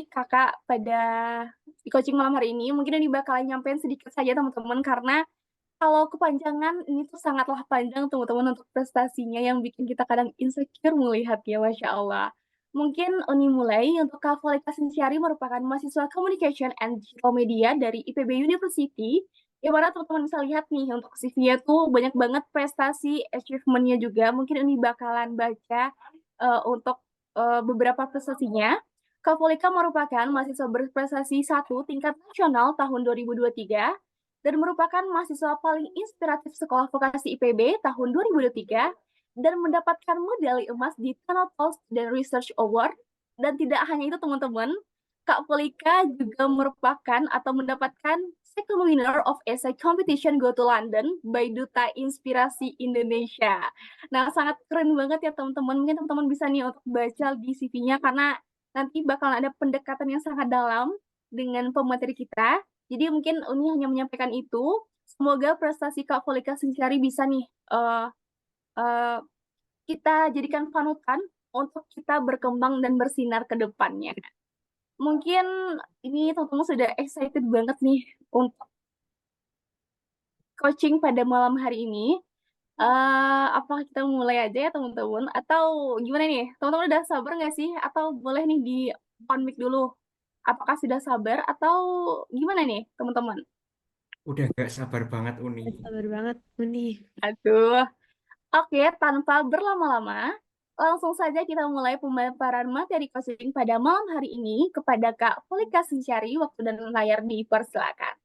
Kakak pada di coaching malam hari ini. Mungkin ini bakalan nyampein sedikit saja teman-teman, karena kalau kepanjangan ini tuh sangatlah panjang teman-teman untuk prestasinya yang bikin kita kadang insecure melihatnya, Masya Allah. Mungkin Uni mulai untuk Kak Volika Sintiari merupakan mahasiswa Communication and Digital Media dari IPB University, yang mana teman-teman bisa lihat nih untuk CV-nya tuh banyak banget prestasi, achievement-nya juga. Mungkin ini bakalan baca untuk beberapa prestasinya. Kak Volika merupakan mahasiswa berprestasi 1 tingkat nasional tahun 2023 dan merupakan mahasiswa paling inspiratif Sekolah Vokasi IPB tahun 2023 dan mendapatkan medali emas di Tunnel Pulse dan Research Award. Dan tidak hanya itu teman-teman, Kak Polika juga merupakan atau mendapatkan second winner of essay competition Go to London by Duta Inspirasi Indonesia. Nah, sangat keren banget ya teman-teman. Mungkin teman-teman bisa nih untuk baca di CV-nya karena nanti bakal ada pendekatan yang sangat dalam dengan pemateri kita. Jadi mungkin Uni hanya menyampaikan itu. Semoga prestasi Kak Volika Sintiari bisa nih uh, kita jadikan panutan untuk kita berkembang dan bersinar ke depannya. Mungkin ini teman-teman sudah excited banget nih untuk coaching pada malam hari ini. Apakah kita mulai aja ya teman-teman? Atau gimana nih? Teman-teman udah sabar nggak sih? Atau boleh nih di on mic dulu? Apakah sudah sabar atau gimana nih teman-teman? Udah gak sabar banget Uni. Sabar banget, Uni. Aduh. Oke, tanpa berlama-lama, langsung saja kita mulai pemaparan materi coaching pada malam hari ini kepada Kak Volika Sintiari. Waktu dan layar dipersilakan.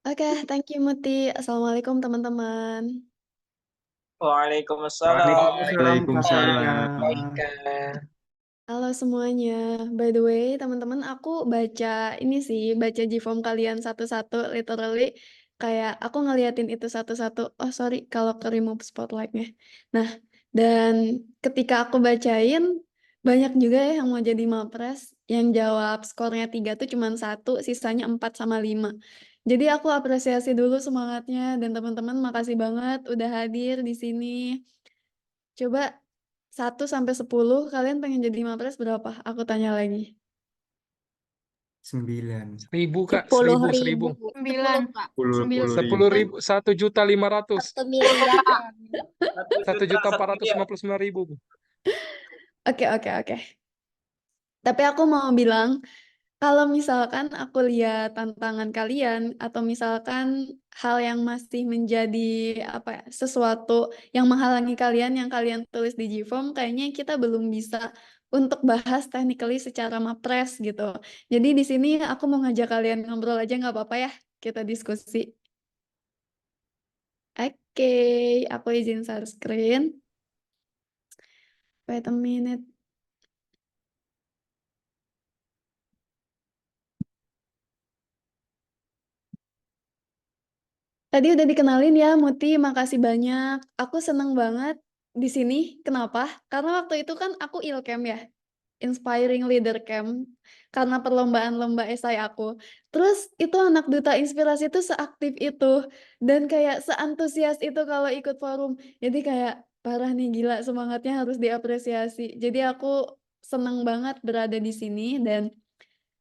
Oke, thank you Muti. Assalamualaikum teman-teman. Waalaikumsalam. Waalaikumsalam. Baikkan. Halo semuanya. By the way, teman-teman, aku baca ini sih, baca GFOM kalian satu-satu, literally kayak aku ngeliatin itu satu-satu. Oh, sorry kalau ke remove spotlightnya. Nah, dan ketika aku bacain, banyak juga ya yang mau jadi mapres, yang jawab skornya 3 tuh cuma 1, sisanya 4 sama 5. Jadi aku apresiasi dulu semangatnya, dan teman-teman makasih banget udah hadir di sini. Coba 1 sampai 10, kalian pengen jadi mapres berapa? Aku tanya lagi. 9. 1.000 Kak, 10.000. 1.000. 9, Kak. 10.000. 10.000, 1.500.000. 1 miliar. 1.459.000. Oke. Tapi aku mau bilang, kalau misalkan aku lihat tantangan kalian, atau misalkan hal yang masih menjadi sesuatu yang menghalangi kalian yang kalian tulis di GFOM, kayaknya kita belum bisa untuk bahas technically secara mapres gitu. Jadi di sini aku mau ngajak kalian ngobrol aja, nggak apa-apa ya, kita diskusi. Oke, aku izin share screen. Wait a minute. Tadi udah dikenalin ya, Muti, makasih banyak. Aku seneng banget di sini. Kenapa? Karena waktu itu kan aku ILCAM ya, Inspiring Leader Camp, karena perlombaan lomba esai aku. Terus itu anak duta inspirasi itu seaktif itu, dan kayak seantusias itu kalau ikut forum. Jadi kayak parah nih, gila, semangatnya harus diapresiasi. Jadi aku seneng banget berada di sini, dan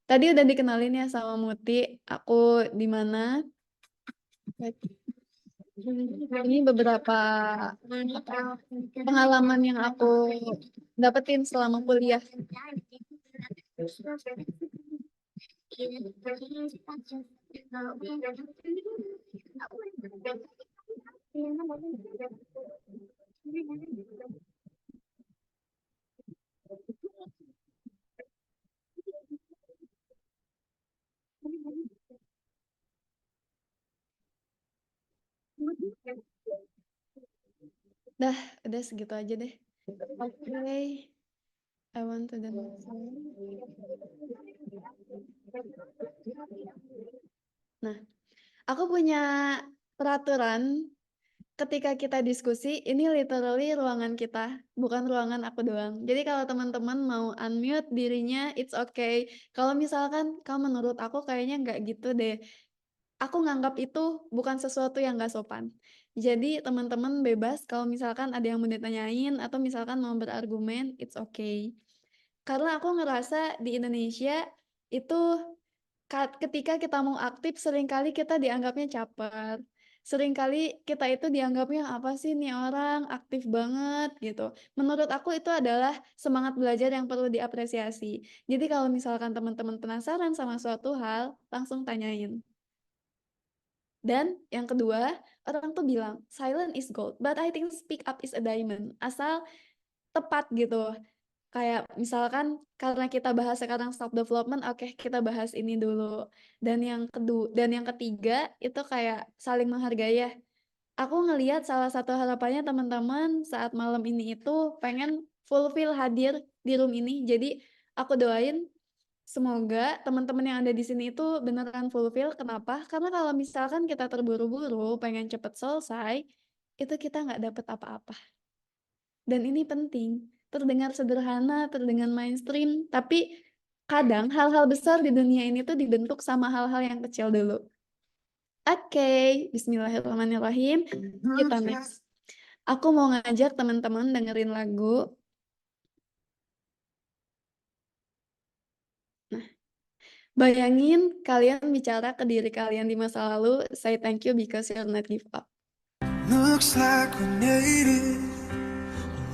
tadi udah dikenalin ya sama Muti, aku di mana. Ini beberapa pengalaman yang aku dapetin selama kuliah. Udah segitu aja deh. Oke. I want to the next one. Nah, aku punya peraturan ketika kita diskusi, ini literally ruangan kita, bukan ruangan aku doang. Jadi kalau teman-teman mau unmute dirinya, it's okay. Kalau misalkan menurut aku kayaknya nggak gitu deh. Aku nganggap itu bukan sesuatu yang nggak sopan. Jadi teman-teman bebas kalau misalkan ada yang mau ditanyain atau misalkan mau berargumen, it's okay. Karena aku ngerasa di Indonesia itu ketika kita mau aktif seringkali kita dianggapnya caper. Seringkali kita itu dianggapnya apa sih nih orang aktif banget gitu. Menurut aku itu adalah semangat belajar yang perlu diapresiasi. Jadi kalau misalkan teman-teman penasaran sama suatu hal, langsung tanyain. Dan yang kedua, orang tuh bilang silent is gold, but I think speak up is a diamond. Asal tepat gitu. Kayak misalkan karena kita bahas sekarang self development, oke kita bahas ini dulu. Dan yang ketiga itu kayak saling menghargai ya. Aku ngelihat salah satu harapannya teman-teman saat malam ini itu pengen fulfill hadir di room ini. Jadi aku doain semoga teman-teman yang ada di sini itu beneran fulfill. Kenapa? Karena kalau misalkan kita terburu-buru pengen cepet selesai, itu kita nggak dapet apa-apa. Dan ini penting. Terdengar sederhana, terdengar mainstream, tapi kadang hal-hal besar di dunia ini tuh dibentuk sama hal-hal yang kecil dulu. Oke, bismillahirrahmanirrahim. Kita next. Aku mau ngajak teman-teman dengerin lagu. Nah, bayangin kalian bicara ke diri kalian di masa lalu, say thank you because you're not give up. Looks like we made it.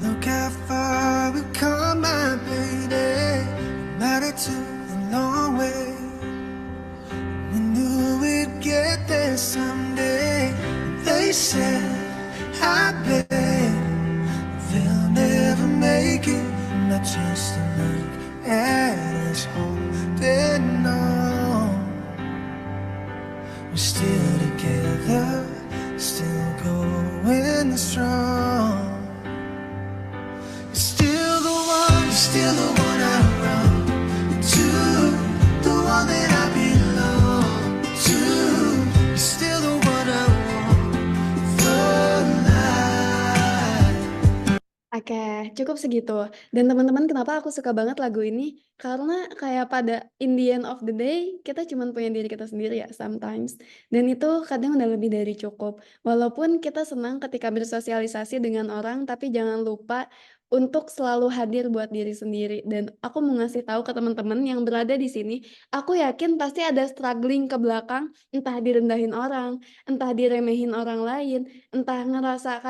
Look how far we've come, my baby. Made it to the long way. We knew we'd get there someday. They said, I bet they'll never make it. Not just to look at us holding on. We're still together, still going strong. Still the one I run to, the one that I belong to. You're still the one I want for life. Oke, cukup segitu. Dan teman-teman, kenapa aku suka banget lagu ini? Karena kayak pada in the end of the day, kita cuma punya diri kita sendiri ya sometimes. Dan itu kadang udah lebih dari cukup. Walaupun kita senang ketika bersosialisasi dengan orang, tapi jangan lupa untuk selalu hadir buat diri sendiri. Dan aku mau ngasih tahu ke teman-teman yang berada di sini, aku yakin pasti ada struggling ke belakang, entah direndahin orang, entah diremehin orang lain, entah ngerasa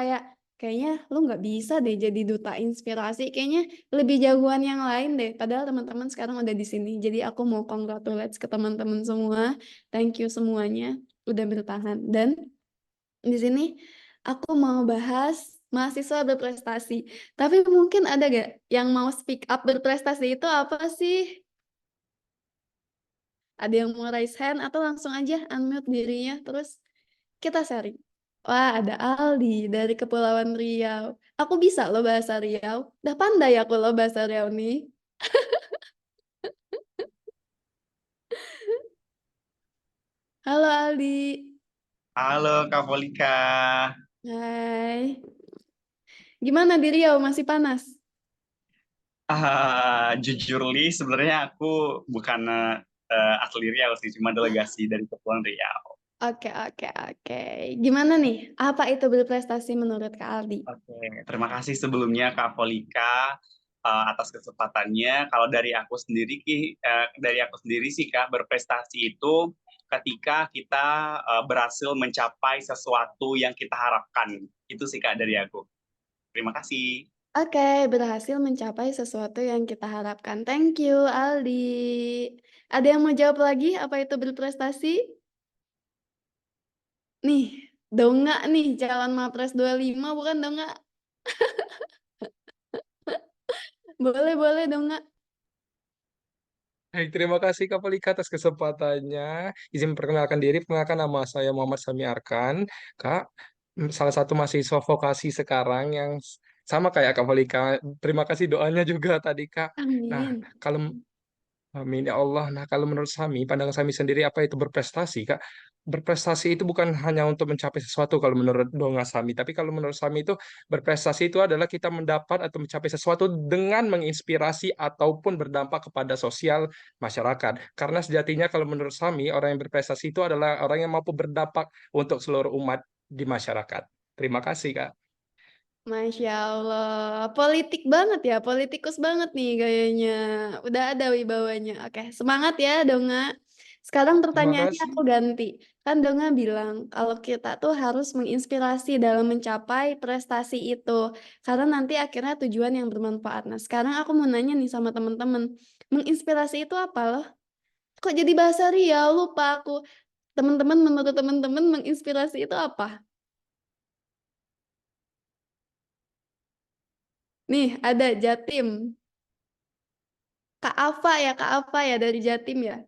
kayaknya lu nggak bisa deh jadi duta inspirasi, kayaknya lebih jagoan yang lain deh. Padahal teman-teman sekarang udah di sini. Jadi aku mau congratulates ke teman-teman semua. Thank you semuanya udah bertahan. Dan di sini aku mau bahas mahasiswa berprestasi. Tapi mungkin ada gak yang mau speak up berprestasi itu apa sih? Ada yang mau raise hand atau langsung aja unmute dirinya terus kita sharing. Wah, ada Aldi dari Kepulauan Riau. Aku bisa loh bahasa Riau. Udah pandai aku loh bahasa Riau nih. Halo Aldi. Halo Kak Polika. Hai. Gimana di Riau? Masih panas? Jujur Li, sebenarnya aku bukan asli Riau sih, cuma delegasi dari Kepulauan Riau. Oke. Gimana nih? Apa itu berprestasi menurut Kak Aldi? Oke, terima kasih sebelumnya Kak Polika atas kesempatannya. Kalau dari aku sendiri sih Kak, berprestasi itu ketika kita berhasil mencapai sesuatu yang kita harapkan. Itu sih Kak dari aku. Terima kasih. Oke, berhasil mencapai sesuatu yang kita harapkan. Thank you, Aldi. Ada yang mau jawab lagi apa itu berprestasi? Nih, Donga nih, calon Mapres 25 bukan Donga? Boleh Donga. Baik, terima kasih Kak Pelika atas kesempatannya. Izin memperkenalkan diri, perkenalkan nama saya Muhammad Sami Arkan. Kak, salah satu mahasiswa vokasi sekarang yang sama kayak Kak Pelika. Terima kasih doanya juga tadi Kak. Nah, Amin. kalau Amin ya Allah. Nah, kalau menurut Sami, pandangan Sami sendiri apa itu berprestasi, Kak? Berprestasi itu bukan hanya untuk mencapai sesuatu kalau menurut Donga Sami, tapi kalau menurut Sami itu berprestasi itu adalah kita mendapat atau mencapai sesuatu dengan menginspirasi ataupun berdampak kepada sosial masyarakat. Karena sejatinya kalau menurut Sami, orang yang berprestasi itu adalah orang yang mampu berdampak untuk seluruh umat di masyarakat. Terima kasih, Kak. Masya Allah, politik banget ya, politikus banget nih gayanya. Udah ada wibawanya. Oke, semangat ya Donga. Sekarang Terima pertanyaannya kasih. aku ganti. Kan Donga bilang kalau kita tuh harus menginspirasi dalam mencapai prestasi itu. Karena nanti akhirnya tujuan yang bermanfaat. Nah, sekarang aku mau nanya nih sama teman-teman. Menginspirasi itu apa loh? Kok jadi bahasa Riau? Lupa aku. Teman-teman, menurut teman-teman menginspirasi itu apa? Nih, ada Jatim. Kak Ava ya dari Jatim ya.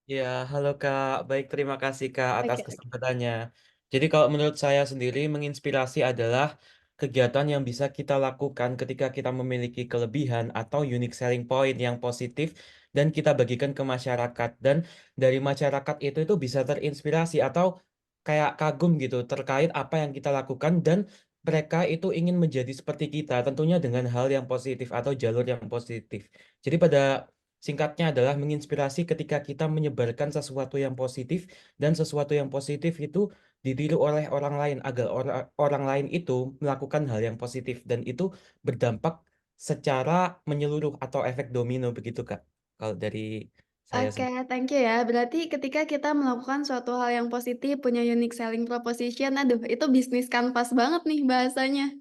Ya, halo Kak. Baik, terima kasih Kak atas Oke, oke. kesempatannya. Jadi kalau menurut saya sendiri, menginspirasi adalah kegiatan yang bisa kita lakukan ketika kita memiliki kelebihan atau unique selling point yang positif dan kita bagikan ke masyarakat. Dan dari masyarakat itu bisa terinspirasi atau kayak kagum gitu terkait apa yang kita lakukan dan mereka itu ingin menjadi seperti kita, tentunya dengan hal yang positif atau jalur yang positif. Jadi pada singkatnya adalah menginspirasi ketika kita menyebarkan sesuatu yang positif dan sesuatu yang positif itu ditiru oleh orang lain agar orang lain itu melakukan hal yang positif dan itu berdampak secara menyeluruh atau efek domino begitu Kak. Kalau dari saya Oke, sendiri. thank you ya. Berarti ketika kita melakukan suatu hal yang positif, punya unique selling proposition, aduh, itu bisnis kanvas banget nih bahasanya.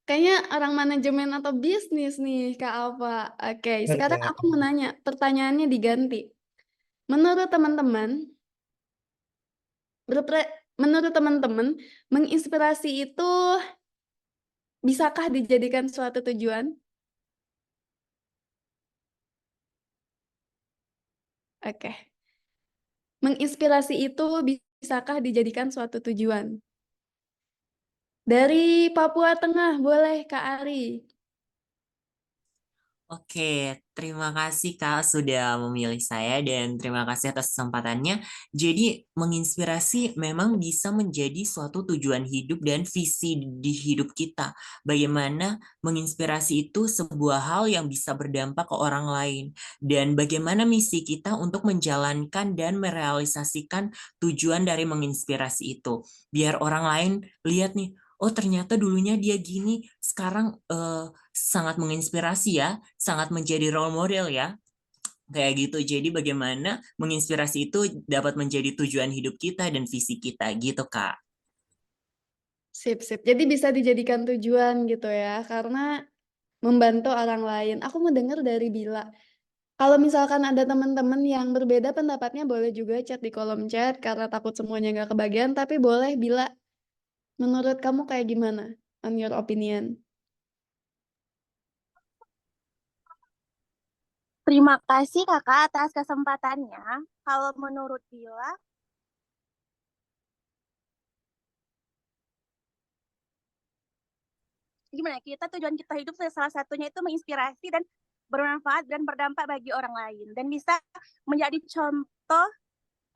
Kayaknya orang manajemen atau bisnis nih, Kak Alfa. Oke, Benar, sekarang Kak. aku mau nanya, pertanyaannya diganti. Menurut teman-teman, berpre- menurut teman-teman, menginspirasi itu bisakah dijadikan suatu tujuan? Oke. Menginspirasi itu bisakah dijadikan suatu tujuan? Dari Papua Tengah, boleh Kak Ari. Oke, terima kasih Kak sudah memilih saya dan terima kasih atas kesempatannya. Jadi, menginspirasi memang bisa menjadi suatu tujuan hidup dan visi di hidup kita. Bagaimana menginspirasi itu sebuah hal yang bisa berdampak ke orang lain dan bagaimana misi kita untuk menjalankan dan merealisasikan tujuan dari menginspirasi itu. Biar orang lain lihat nih, oh ternyata dulunya dia gini, sekarang sangat menginspirasi ya, sangat menjadi role model ya, kayak gitu. Jadi bagaimana menginspirasi itu dapat menjadi tujuan hidup kita dan visi kita gitu, Kak. Sip, sip. Jadi bisa dijadikan tujuan gitu ya, karena membantu orang lain. Aku mau dengar dari Bila. Kalau misalkan ada teman-teman yang berbeda pendapatnya, boleh juga chat di kolom chat, karena takut semuanya nggak kebagian, tapi boleh Bila. Menurut kamu kayak gimana? On your opinion. Terima kasih Kakak atas kesempatannya. Kalau menurut Bila, gimana kita tujuan kita hidup salah satunya itu menginspirasi dan bermanfaat dan berdampak bagi orang lain dan bisa menjadi contoh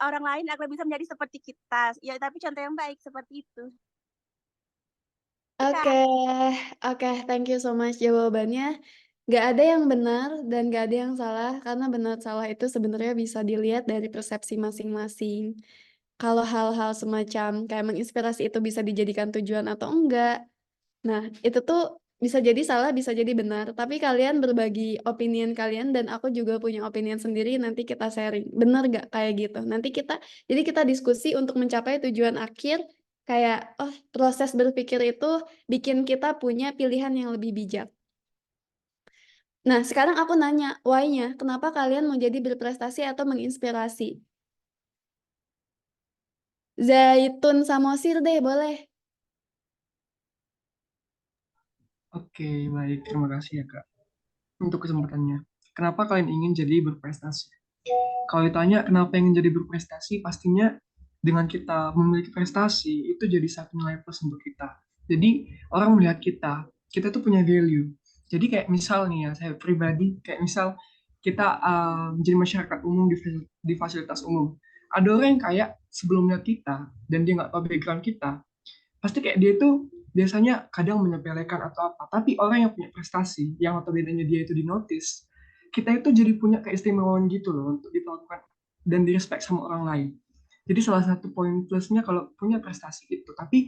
orang lain agar bisa menjadi seperti kita. Ya, tapi contoh yang baik seperti itu. Oke, oke, thank you so much jawabannya. Gak ada yang benar dan gak ada yang salah, karena benar salah itu sebenarnya bisa dilihat dari persepsi masing-masing. Kalau hal-hal semacam kayak menginspirasi itu bisa dijadikan tujuan atau enggak. Nah, itu tuh bisa jadi salah, bisa jadi benar. Tapi kalian berbagi opinion kalian dan aku juga punya opinion sendiri, nanti kita sharing. Benar gak kayak gitu? Jadi kita diskusi untuk mencapai tujuan akhir, kayak, oh proses berpikir itu bikin kita punya pilihan yang lebih bijak. Nah, sekarang aku nanya, why-nya? Kenapa kalian mau jadi berprestasi atau menginspirasi? Zaitun Samosir deh, boleh. Oke, baik. Terima kasih ya, Kak, untuk kesempatannya. Kenapa kalian ingin jadi berprestasi? Kalau ditanya kenapa ingin jadi berprestasi, pastinya dengan kita memiliki prestasi, itu jadi satu nilai plus untuk kita. Jadi, orang melihat kita tuh punya value. Jadi kayak misal nih ya, saya pribadi, kayak misal kita menjadi masyarakat umum di fasilitas umum. Ada orang yang kayak sebelumnya kita, dan dia nggak tahu background kita, pasti kayak dia tuh biasanya kadang menyepelekan atau apa. Tapi orang yang punya prestasi, yang notabene dia itu di notice, kita itu jadi punya keistimewaan gitu loh untuk diperlakukan dan di respect sama orang lain. Jadi salah satu poin plusnya kalau punya prestasi itu. Tapi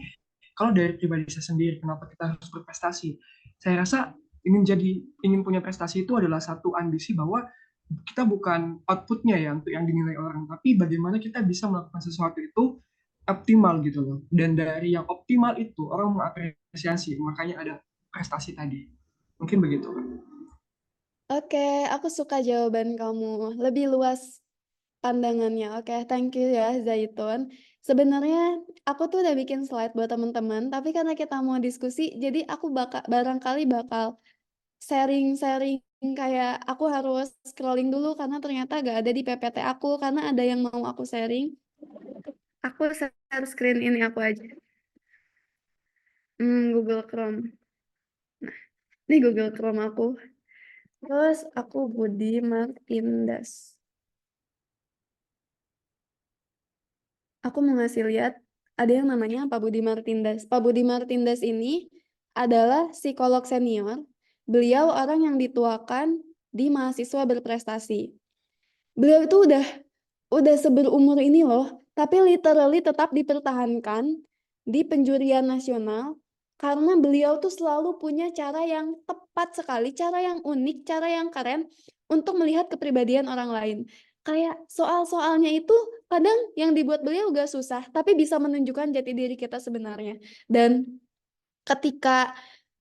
Kalau dari pribadi saya sendiri, kenapa kita harus berprestasi? Saya rasa ingin punya prestasi itu adalah satu ambisi bahwa kita bukan outputnya ya untuk yang dinilai orang, tapi bagaimana kita bisa melakukan sesuatu itu optimal gitu loh. Dan dari yang optimal itu orang mengapresiasi, makanya ada prestasi tadi. Mungkin begitu. Oke, aku suka jawaban kamu. Lebih luas pandangannya. Oke, thank you ya Zaitun. Sebenarnya aku tuh udah bikin slide buat teman-teman, tapi karena kita mau diskusi, jadi aku barangkali bakal sharing-sharing kayak aku harus scrolling dulu karena ternyata gak ada di PPT aku karena ada yang mau aku sharing. Aku share screen ini aku aja. Google Chrome. Nah, ini Google Chrome aku. Terus aku Budi Martindas. Aku mau ngasih lihat ada yang namanya Pak Budi Martindas. Pak Budi Martindas ini adalah psikolog senior. Beliau orang yang dituakan di mahasiswa berprestasi. Beliau itu udah seberumur ini loh, tapi literally tetap dipertahankan di penjurian nasional karena beliau tuh selalu punya cara yang tepat sekali, cara yang unik, cara yang keren untuk melihat kepribadian orang lain. Kayak soal-soalnya itu kadang yang dibuat beliau gak susah, tapi bisa menunjukkan jati diri kita sebenarnya. Dan ketika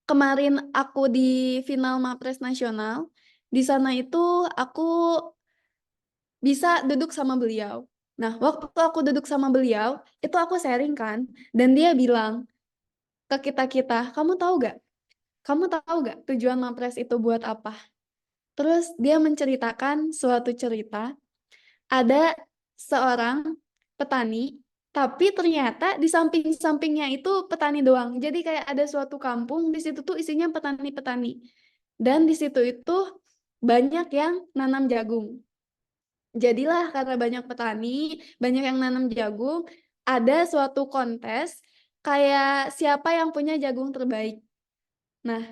kemarin aku di final Mapres Nasional, di sana itu aku bisa duduk sama beliau. Nah, waktu aku duduk sama beliau, itu aku sharing kan, dan dia bilang ke kita-kita, kamu tahu gak tujuan Mapres itu buat apa? Terus dia menceritakan suatu cerita, ada seorang petani, tapi ternyata di samping-sampingnya itu petani doang. Jadi kayak ada suatu kampung, di situ tuh isinya petani-petani. Dan di situ itu banyak yang nanam jagung. Jadilah karena banyak petani, banyak yang nanam jagung, ada suatu kontes kayak siapa yang punya jagung terbaik. Nah,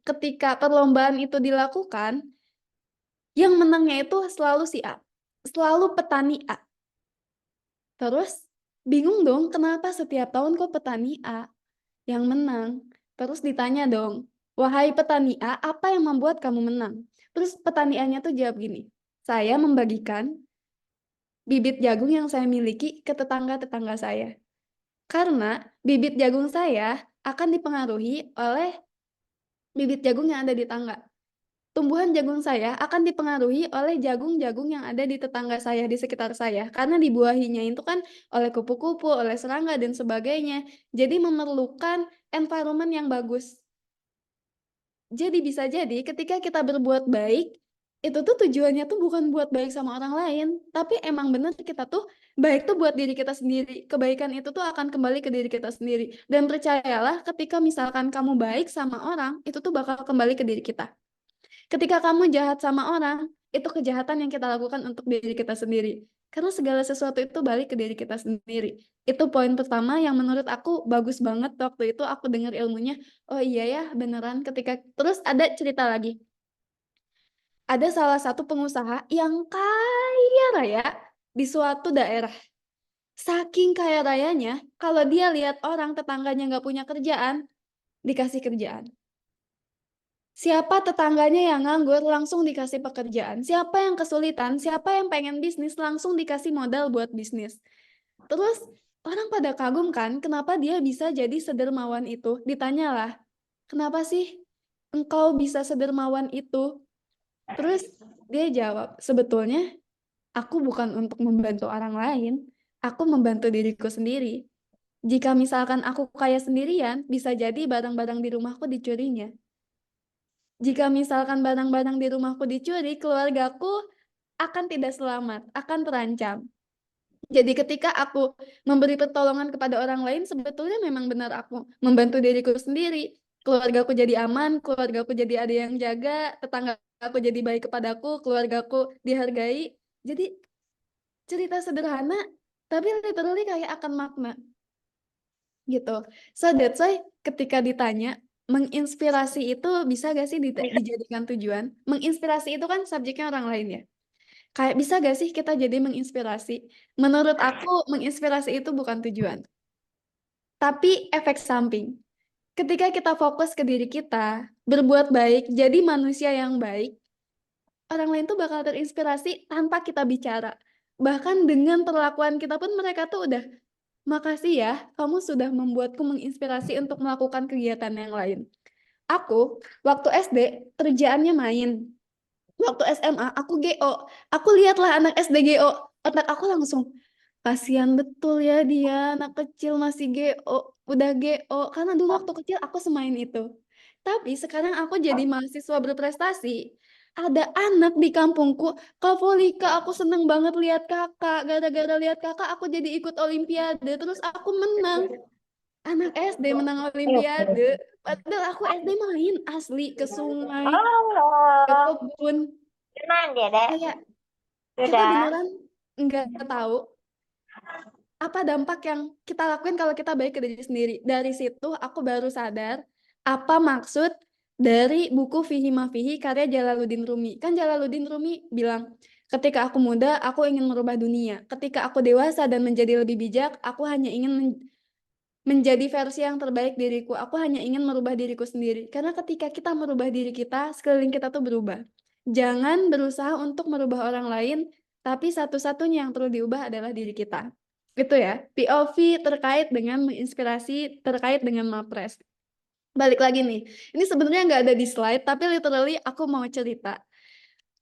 ketika perlombaan itu dilakukan, yang menangnya itu selalu si A, selalu petani A. Terus bingung dong kenapa setiap tahun kok petani A yang menang. Terus ditanya dong, wahai petani A, apa yang membuat kamu menang? Terus petani A-nya tuh jawab gini, saya membagikan bibit jagung yang saya miliki ke tetangga-tetangga saya. Karena bibit jagung saya akan dipengaruhi oleh bibit jagung yang ada di tangga. Tumbuhan jagung saya akan dipengaruhi oleh jagung-jagung yang ada di tetangga saya, di sekitar saya. Karena dibuahinya itu kan oleh kupu-kupu, oleh serangga, dan sebagainya. Jadi memerlukan environment yang bagus. Jadi bisa jadi ketika kita berbuat baik, itu tuh tujuannya tuh bukan buat baik sama orang lain, tapi emang bener kita tuh baik tuh buat diri kita sendiri. Kebaikan itu tuh akan kembali ke diri kita sendiri. Dan percayalah ketika misalkan kamu baik sama orang, itu tuh bakal kembali ke diri kita. Ketika kamu jahat sama orang, itu kejahatan yang kita lakukan untuk diri kita sendiri. Karena segala sesuatu itu balik ke diri kita sendiri. Itu poin pertama yang menurut aku bagus banget waktu itu aku dengar ilmunya. Oh iya ya, beneran ketika terus ada cerita lagi. Ada salah satu pengusaha yang kaya raya di suatu daerah. Saking kaya rayanya, kalau dia lihat orang tetangganya nggak punya kerjaan, dikasih kerjaan. Siapa tetangganya yang nganggur, langsung dikasih pekerjaan. Siapa yang kesulitan, siapa yang pengen bisnis, langsung dikasih modal buat bisnis. Terus orang pada kagum kan, kenapa dia bisa jadi sedermawan itu? Ditanyalah, kenapa sih engkau bisa sedermawan itu? Terus dia jawab, sebetulnya aku bukan untuk membantu orang lain, aku membantu diriku sendiri. Jika misalkan aku kaya sendirian, bisa jadi barang-barang di rumahku dicurinya. Jika misalkan barang-barang di rumahku dicuri, keluargaku akan tidak selamat, akan terancam. Jadi ketika aku memberi pertolongan kepada orang lain, sebetulnya memang benar aku membantu diriku sendiri. Keluargaku jadi aman, keluargaku jadi ada yang jaga, tetangga aku jadi baik kepadaku, keluargaku dihargai. Jadi cerita sederhana, tapi literally kayak akan makna. Gitu. So that's why ketika ditanya, menginspirasi itu bisa gak sih dijadikan tujuan? Menginspirasi itu kan subjeknya orang lain ya. Kayak bisa gak sih kita jadi menginspirasi? Menurut aku, menginspirasi itu bukan tujuan. Tapi efek samping. Ketika kita fokus ke diri kita, berbuat baik, jadi manusia yang baik, orang lain tuh bakal terinspirasi tanpa kita bicara. Bahkan dengan perlakuan kita pun mereka tuh udah, makasih ya, kamu sudah membuatku menginspirasi untuk melakukan kegiatan yang lain. Aku, waktu SD, kerjaannya main. Waktu SMA, aku GO. Aku lihatlah anak SD GO. Otak aku langsung, kasihan betul ya dia, anak kecil masih GO. Udah GO. Karena dulu waktu kecil aku semain itu. Tapi sekarang aku jadi mahasiswa berprestasi. Ada anak di kampungku, Kak Volika, aku seneng banget lihat kakak. Gara-gara lihat kakak, aku jadi ikut olimpiade. Terus aku menang. Anak SD menang olimpiade. Padahal aku SD main asli ke sungai, ke kebun. Kayak kita beneran nggak tahu apa dampak yang kita lakuin kalau kita baik ke diri sendiri. Dari situ aku baru sadar apa maksud dari buku Fihi Mafihi karya Jalaluddin Rumi. Kan Jalaluddin Rumi bilang, ketika aku muda, aku ingin merubah dunia. Ketika aku dewasa dan menjadi lebih bijak, aku hanya ingin menjadi versi yang terbaik diriku. Aku hanya ingin merubah diriku sendiri. Karena ketika kita merubah diri kita, sekeliling kita tuh berubah. Jangan berusaha untuk merubah orang lain, tapi satu-satunya yang perlu diubah adalah diri kita. Itu ya, POV terkait dengan menginspirasi, terkait dengan Mapres. Balik lagi nih, ini sebenarnya nggak ada di slide, tapi literally aku mau cerita.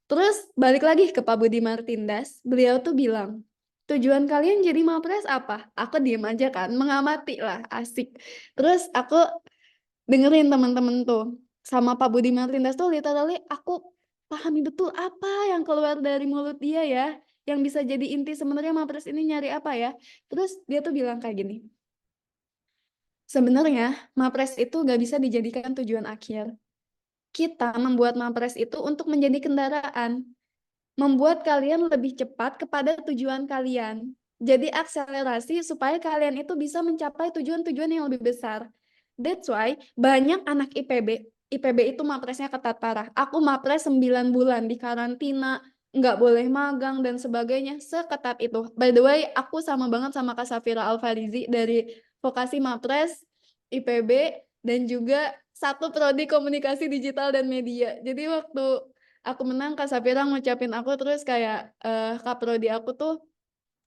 Terus balik lagi ke Pak Budi Martindas, beliau tuh bilang, tujuan kalian jadi Mapres apa? Aku diem aja kan, mengamati lah, asik. Terus aku dengerin teman-teman tuh, sama Pak Budi Martindas tuh literally aku pahami betul apa yang keluar dari mulut dia ya, yang bisa jadi inti sebenarnya Mapres ini nyari apa ya. Terus dia tuh bilang kayak gini, sebenarnya Mapres itu gak bisa dijadikan tujuan akhir. Kita membuat Mapres itu untuk menjadi kendaraan, membuat kalian lebih cepat kepada tujuan kalian. Jadi akselerasi supaya kalian itu bisa mencapai tujuan-tujuan yang lebih besar. That's why banyak anak IPB itu Mapresnya ketat parah. Aku Mapres 9 bulan di karantina, nggak boleh magang dan sebagainya, seketat itu. By the way, aku sama banget sama Kak Safira Alfarizi dari Vokasi Mapres, IPB, dan juga satu prodi komunikasi digital dan media. Jadi waktu aku menang, Kak Safira ngucapin aku, terus kayak Kak Prodi aku tuh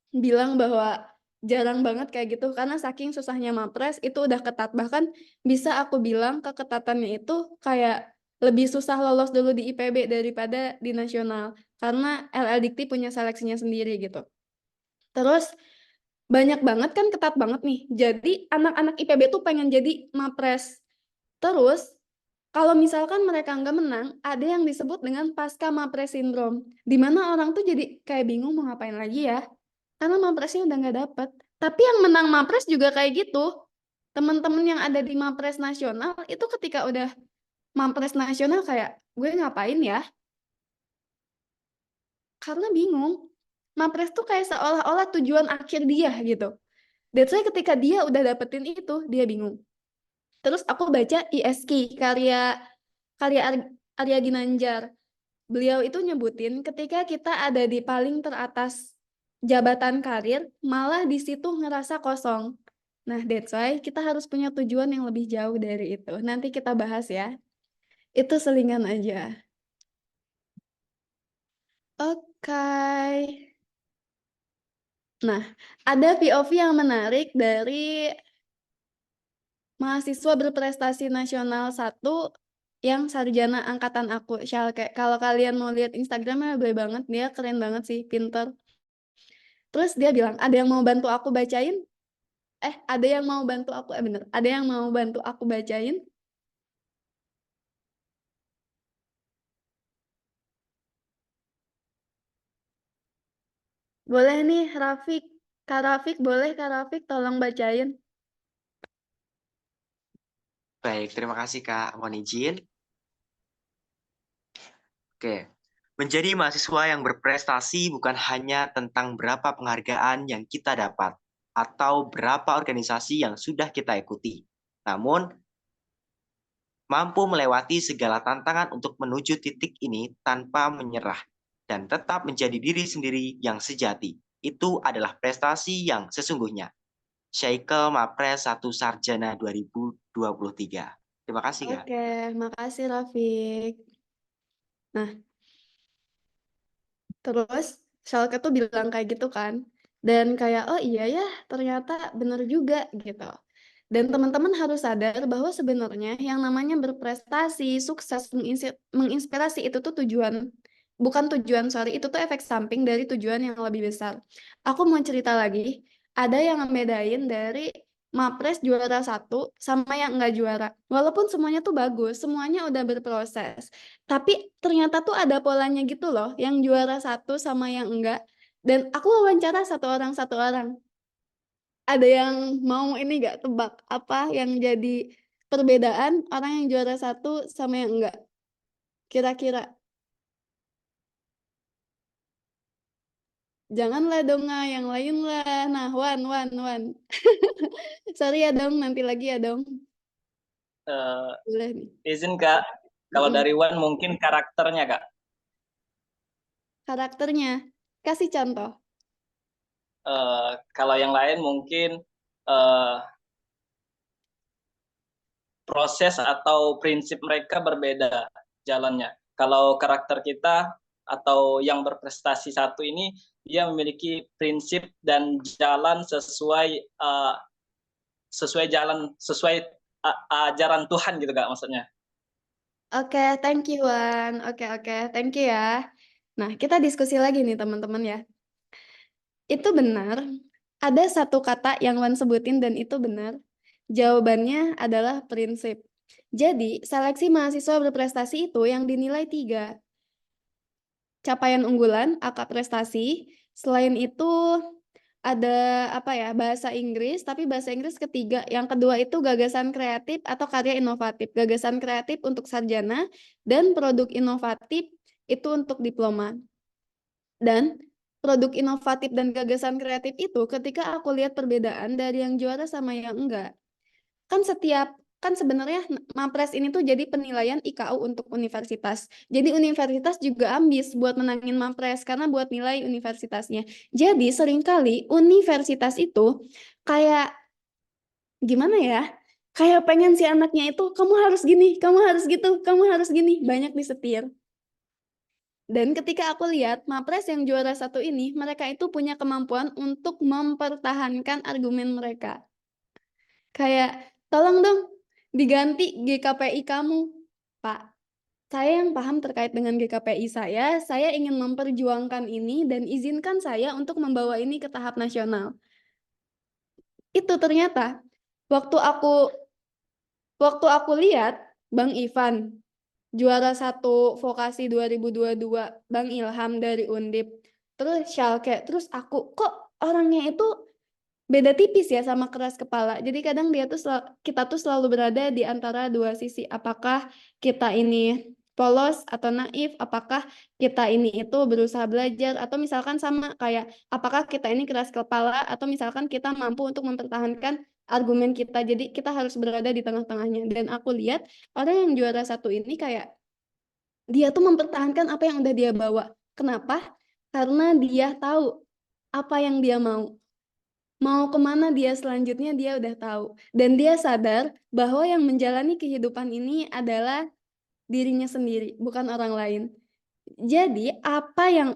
bilang bahwa jarang banget kayak gitu, karena saking susahnya Mapres, itu udah ketat. Bahkan bisa aku bilang keketatannya itu kayak lebih susah lolos dulu di IPB daripada di nasional, karena LL Dikti punya seleksinya sendiri gitu. Terus banyak banget kan, ketat banget nih. Jadi anak-anak IPB tuh pengen jadi Mapres. Terus kalau misalkan mereka nggak menang, ada yang disebut dengan pasca Mapres syndrome, di mana orang tuh jadi kayak bingung mau ngapain lagi ya, karena Mapresnya udah nggak dapet. Tapi yang menang Mapres juga kayak gitu. Teman-teman yang ada di Mapres nasional itu ketika udah Mapres nasional kayak, gue ngapain ya? Karena bingung. Mapres tuh kayak seolah-olah tujuan akhir dia gitu. That's why ketika dia udah dapetin itu, dia bingung. Terus aku baca ISK, karya Arya Ginanjar. Beliau itu nyebutin ketika kita ada di paling teratas jabatan karir, malah di situ ngerasa kosong. Nah, that's why kita harus punya tujuan yang lebih jauh dari itu. Nanti kita bahas ya. Itu selingan aja. Oke. Nah, ada POV yang menarik dari mahasiswa berprestasi nasional 1 yang sarjana angkatan aku, Syalke. Kalau kalian mau lihat Instagramnya, boleh banget, dia keren banget sih, pinter. Terus dia bilang, ada yang mau bantu aku bacain? Ada yang mau bantu aku, bener, ada yang mau bantu aku bacain? Boleh nih, Rafiq. Kak Rafiq, boleh Kak Rafiq tolong bacain? Baik, terima kasih Kak. Mohon izin. Oke. Menjadi mahasiswa yang berprestasi bukan hanya tentang berapa penghargaan yang kita dapat atau berapa organisasi yang sudah kita ikuti. Namun, mampu melewati segala tantangan untuk menuju titik ini tanpa menyerah dan tetap menjadi diri sendiri yang sejati. Itu adalah prestasi yang sesungguhnya. Syaikel Mapres 1 Sarjana 2023. Terima kasih, Kak. Oke, makasih Rafiq. Nah, terus Schalke tuh bilang kayak gitu kan. Dan kayak, oh iya ya, ternyata bener juga gitu. Dan teman-teman harus sadar bahwa sebenarnya yang namanya berprestasi, sukses, menginspirasi itu tuh tujuan. Bukan tujuan, sorry, itu tuh efek samping dari tujuan yang lebih besar. Aku mau cerita lagi, ada yang ngebedain dari Mapres juara 1 sama yang enggak juara. Walaupun semuanya tuh bagus, semuanya udah berproses. Tapi ternyata tuh ada polanya gitu loh, yang juara 1 sama yang enggak. Dan aku wawancara satu orang. Ada yang mau ini nggak tebak apa yang jadi perbedaan orang yang juara 1 sama yang enggak? Kira-kira. Janganlah dong, yang lain lah. Nah, Wan. Sorry ya dong, nanti lagi ya dong. Eh, Boleh nih. izin Kak, kalau Mm-mm. dari Wan mungkin karakternya Kak. Karakternya. Kasih contoh. Kalau yang lain mungkin proses atau prinsip mereka berbeda jalannya. Kalau karakter kita atau yang berprestasi 1 ini, dia memiliki prinsip dan jalan sesuai ajaran Tuhan gitu Kak maksudnya. Oke, thank you Wan. Oke, thank you ya. Nah, kita diskusi lagi nih teman-teman ya. Itu benar. Ada satu kata yang Wan sebutin dan itu benar. Jawabannya adalah prinsip. Jadi, seleksi mahasiswa berprestasi itu yang dinilai 3. Capaian unggulan, akap prestasi. Selain itu ada bahasa Inggris, tapi bahasa Inggris ketiga. Yang kedua itu gagasan kreatif atau karya inovatif. Gagasan kreatif untuk sarjana dan produk inovatif itu untuk diploma. Dan produk inovatif dan gagasan kreatif itu ketika aku lihat perbedaan dari yang juara sama yang enggak. Kan sebenarnya Mapres ini tuh jadi penilaian IKU untuk universitas. Jadi universitas juga ambis buat menangin Mapres karena buat nilai universitasnya. Jadi seringkali universitas itu kayak gimana ya? Kayak pengen si anaknya itu kamu harus gini, kamu harus gitu, kamu harus gini, banyak disetir. Dan ketika aku lihat Mapres yang juara 1 ini, mereka itu punya kemampuan untuk mempertahankan argumen mereka. Kayak, tolong dong diganti GKPI kamu, Pak. Saya yang paham terkait dengan GKPI saya ingin memperjuangkan ini dan izinkan saya untuk membawa ini ke tahap nasional. Itu ternyata waktu aku lihat Bang Ivan juara 1 vokasi 2022, Bang Ilham dari Undip, terus Schalke, terus aku kok orangnya itu beda tipis ya sama keras kepala. Jadi kadang kita tuh selalu berada di antara dua sisi. Apakah kita ini polos atau naif? Apakah kita ini itu berusaha belajar? Atau misalkan sama kayak apakah kita ini keras kepala? Atau misalkan kita mampu untuk mempertahankan argumen kita. Jadi kita harus berada di tengah-tengahnya. Dan aku lihat orang yang juara 1 ini kayak dia tuh mempertahankan apa yang udah dia bawa. Kenapa? Karena dia tahu apa yang dia mau kemana dia selanjutnya dia udah tahu. Dan dia sadar bahwa yang menjalani kehidupan ini adalah dirinya sendiri, bukan orang lain. Jadi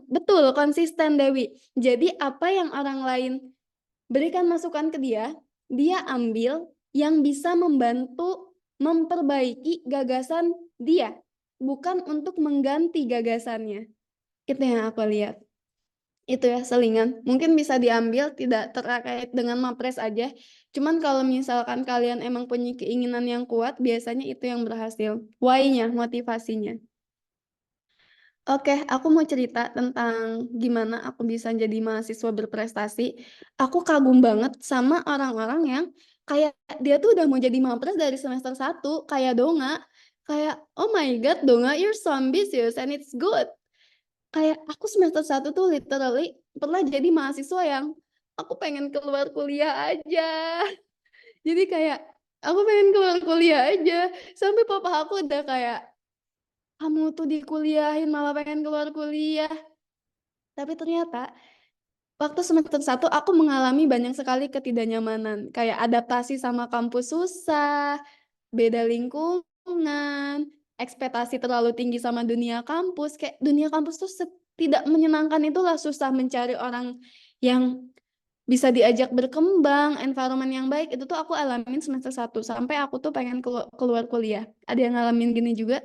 betul konsisten Dewi. Jadi apa yang orang lain berikan masukan ke dia ambil yang bisa membantu memperbaiki gagasan dia, bukan untuk mengganti gagasannya. Itu yang aku lihat. Itu ya selingan, mungkin bisa diambil tidak terkait dengan Mapres aja, cuman kalau misalkan kalian emang punya keinginan yang kuat, biasanya itu yang berhasil, why-nya, motivasinya. Oke, aku mau cerita tentang gimana aku bisa jadi mahasiswa berprestasi. Aku kagum banget sama orang-orang yang kayak dia tuh udah mau jadi Mapres dari semester 1, kayak Donga. Kayak, oh my god Donga, you're so ambitious and it's good. Kayak aku semester 1 tuh literally pernah jadi mahasiswa yang aku pengen keluar kuliah aja. Jadi kayak aku pengen keluar kuliah aja. Sampai papa aku udah kayak, kamu tuh dikuliahin malah pengen keluar kuliah. Tapi ternyata waktu semester 1 aku mengalami banyak sekali ketidaknyamanan, kayak adaptasi sama kampus susah, beda lingkungan, ekspektasi terlalu tinggi sama dunia kampus, kayak dunia kampus tuh tidak menyenangkan itulah, susah mencari orang yang bisa diajak berkembang, environment yang baik, itu tuh aku alamin semester 1 sampai aku tuh pengen keluar kuliah. Ada yang ngalamin gini juga?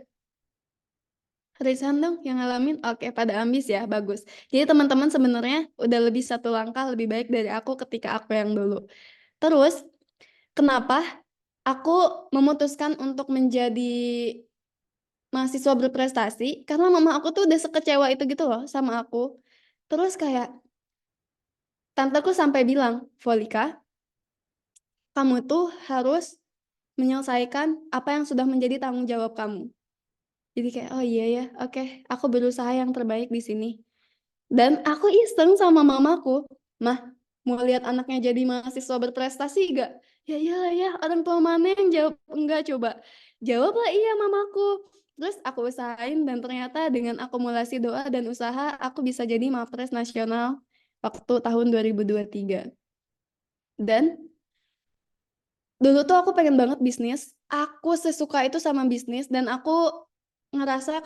Raise hand dong yang ngalamin. Oke, pada ambis ya, bagus. Jadi teman-teman sebenarnya udah lebih satu langkah lebih baik dari aku ketika aku yang dulu. Terus, kenapa aku memutuskan untuk menjadi mahasiswa berprestasi? Karena mama aku tuh udah sekecewa itu gitu loh sama aku. Terus kayak tanteku sampai bilang, Volika, kamu tuh harus menyelesaikan apa yang sudah menjadi tanggung jawab kamu. Jadi kayak, oh iya ya, oke, aku berusaha yang terbaik di sini. Dan aku iseng sama mamaku, "Mah, mau lihat anaknya jadi mahasiswa berprestasi gak?" "Ya iyalah ya, orang tua mana yang jawab enggak coba?" Jawablah iya mamaku. Terus aku usahain dan ternyata dengan akumulasi doa dan usaha, aku bisa jadi Mapres nasional waktu tahun 2023. Dan dulu tuh aku pengen banget bisnis, aku sesuka itu sama bisnis dan aku ngerasa